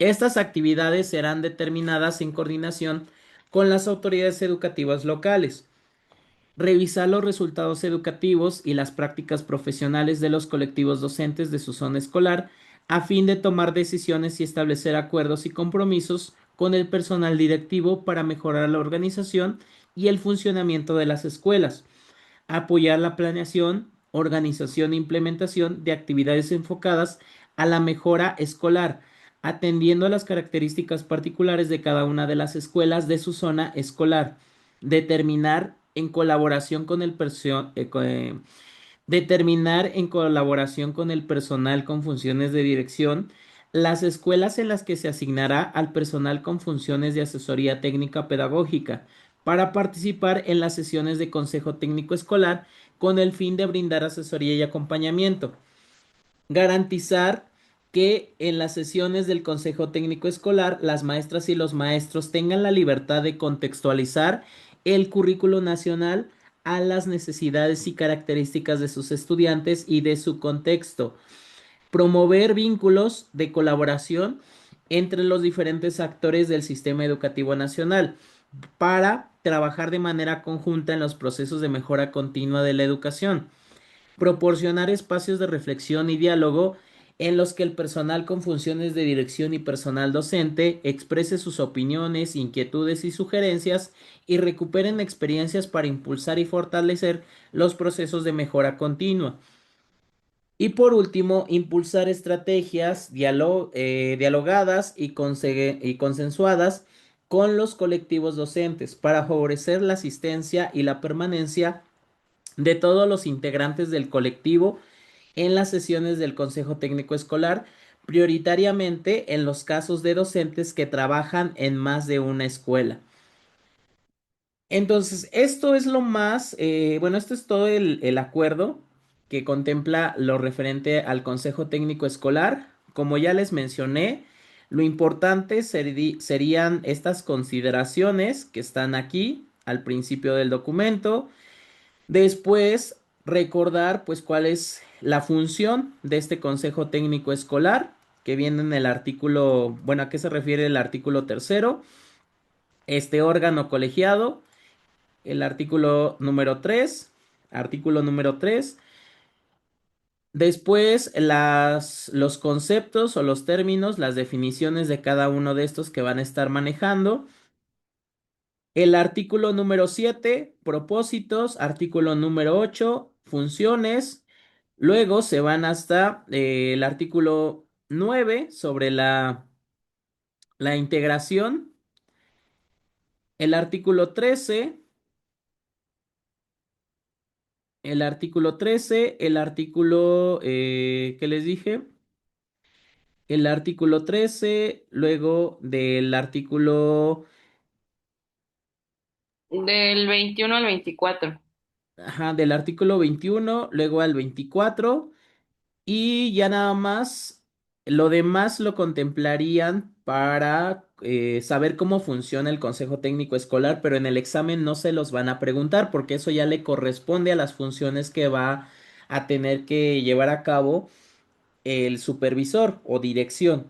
Estas actividades serán determinadas en coordinación con las autoridades educativas locales. Revisar los resultados educativos y las prácticas profesionales de los colectivos docentes de su zona escolar a fin de tomar decisiones y establecer acuerdos y compromisos con el personal directivo para mejorar la organización y el funcionamiento de las escuelas. Apoyar la planeación, organización e implementación de actividades enfocadas a la mejora escolar, atendiendo a las características particulares de cada una de las escuelas de su zona escolar. Determinar en colaboración con el determinar en colaboración con el personal con funciones de dirección las escuelas en las que se asignará al personal con funciones de asesoría técnica pedagógica para participar en las sesiones de consejo técnico escolar con el fin de brindar asesoría y acompañamiento. Garantizar que en las sesiones del Consejo Técnico Escolar las maestras y los maestros tengan la libertad de contextualizar el currículo nacional a las necesidades y características de sus estudiantes y de su contexto. Promover vínculos de colaboración entre los diferentes actores del sistema educativo nacional para trabajar de manera conjunta en los procesos de mejora continua de la educación. Proporcionar espacios de reflexión y diálogo en los que el personal con funciones de dirección y personal docente exprese sus opiniones, inquietudes y sugerencias y recuperen experiencias para impulsar y fortalecer los procesos de mejora continua. Y por último, impulsar estrategias dialogadas y consensuadas con los colectivos docentes para favorecer la asistencia y la permanencia de todos los integrantes del colectivo en las sesiones del Consejo Técnico Escolar, prioritariamente en los casos de docentes que trabajan en más de una escuela. Entonces, esto es lo más, bueno, esto es todo el acuerdo que contempla lo referente al Consejo Técnico Escolar. Como ya les mencioné, lo importante serían estas consideraciones que están aquí al principio del documento. Después, recordar pues cuál es la función de este Consejo Técnico Escolar, que viene en el artículo, bueno, ¿a qué se refiere el artículo tercero? Este órgano colegiado, el artículo número 3. Después, los conceptos o los términos, las definiciones de cada uno de estos que van a estar manejando. El artículo número 7, propósitos. Artículo número 8, funciones. Luego se van hasta el artículo 9 sobre la integración. El artículo 13, el artículo, ¿qué les dije? El artículo 13, luego del artículo, Del 21 al 24. ajá, del artículo 21, luego al 24. Y ya nada más, lo demás lo contemplarían para saber cómo funciona el Consejo Técnico Escolar, pero en el examen no se los van a preguntar porque eso ya le corresponde a las funciones que va a tener que llevar a cabo el supervisor o dirección.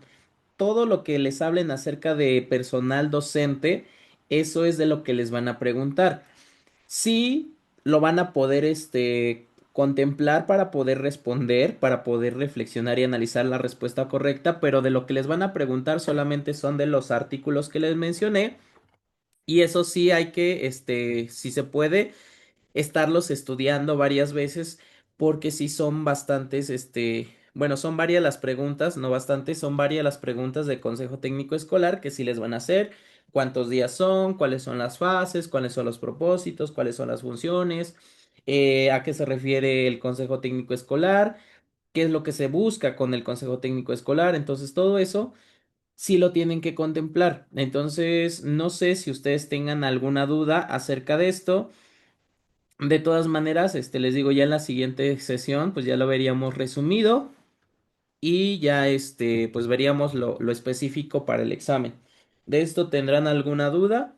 Todo lo que les hablen acerca de personal docente, eso es de lo que les van a preguntar. Sí, lo van a poder contemplar para poder responder, para poder reflexionar y analizar la respuesta correcta, pero de lo que les van a preguntar solamente son de los artículos que les mencioné. Y eso sí hay que, si se puede, estarlos estudiando varias veces porque sí son bastantes, bueno, son varias las preguntas, no bastantes, son varias las preguntas del Consejo Técnico Escolar que sí les van a hacer, cuántos días son, cuáles son las fases, cuáles son los propósitos, cuáles son las funciones, a qué se refiere el Consejo Técnico Escolar, qué es lo que se busca con el Consejo Técnico Escolar, entonces todo eso sí lo tienen que contemplar. Entonces, no sé si ustedes tengan alguna duda acerca de esto. De todas maneras, les digo, ya en la siguiente sesión, pues ya lo veríamos resumido y ya, pues veríamos lo específico para el examen. ¿De esto tendrán alguna duda?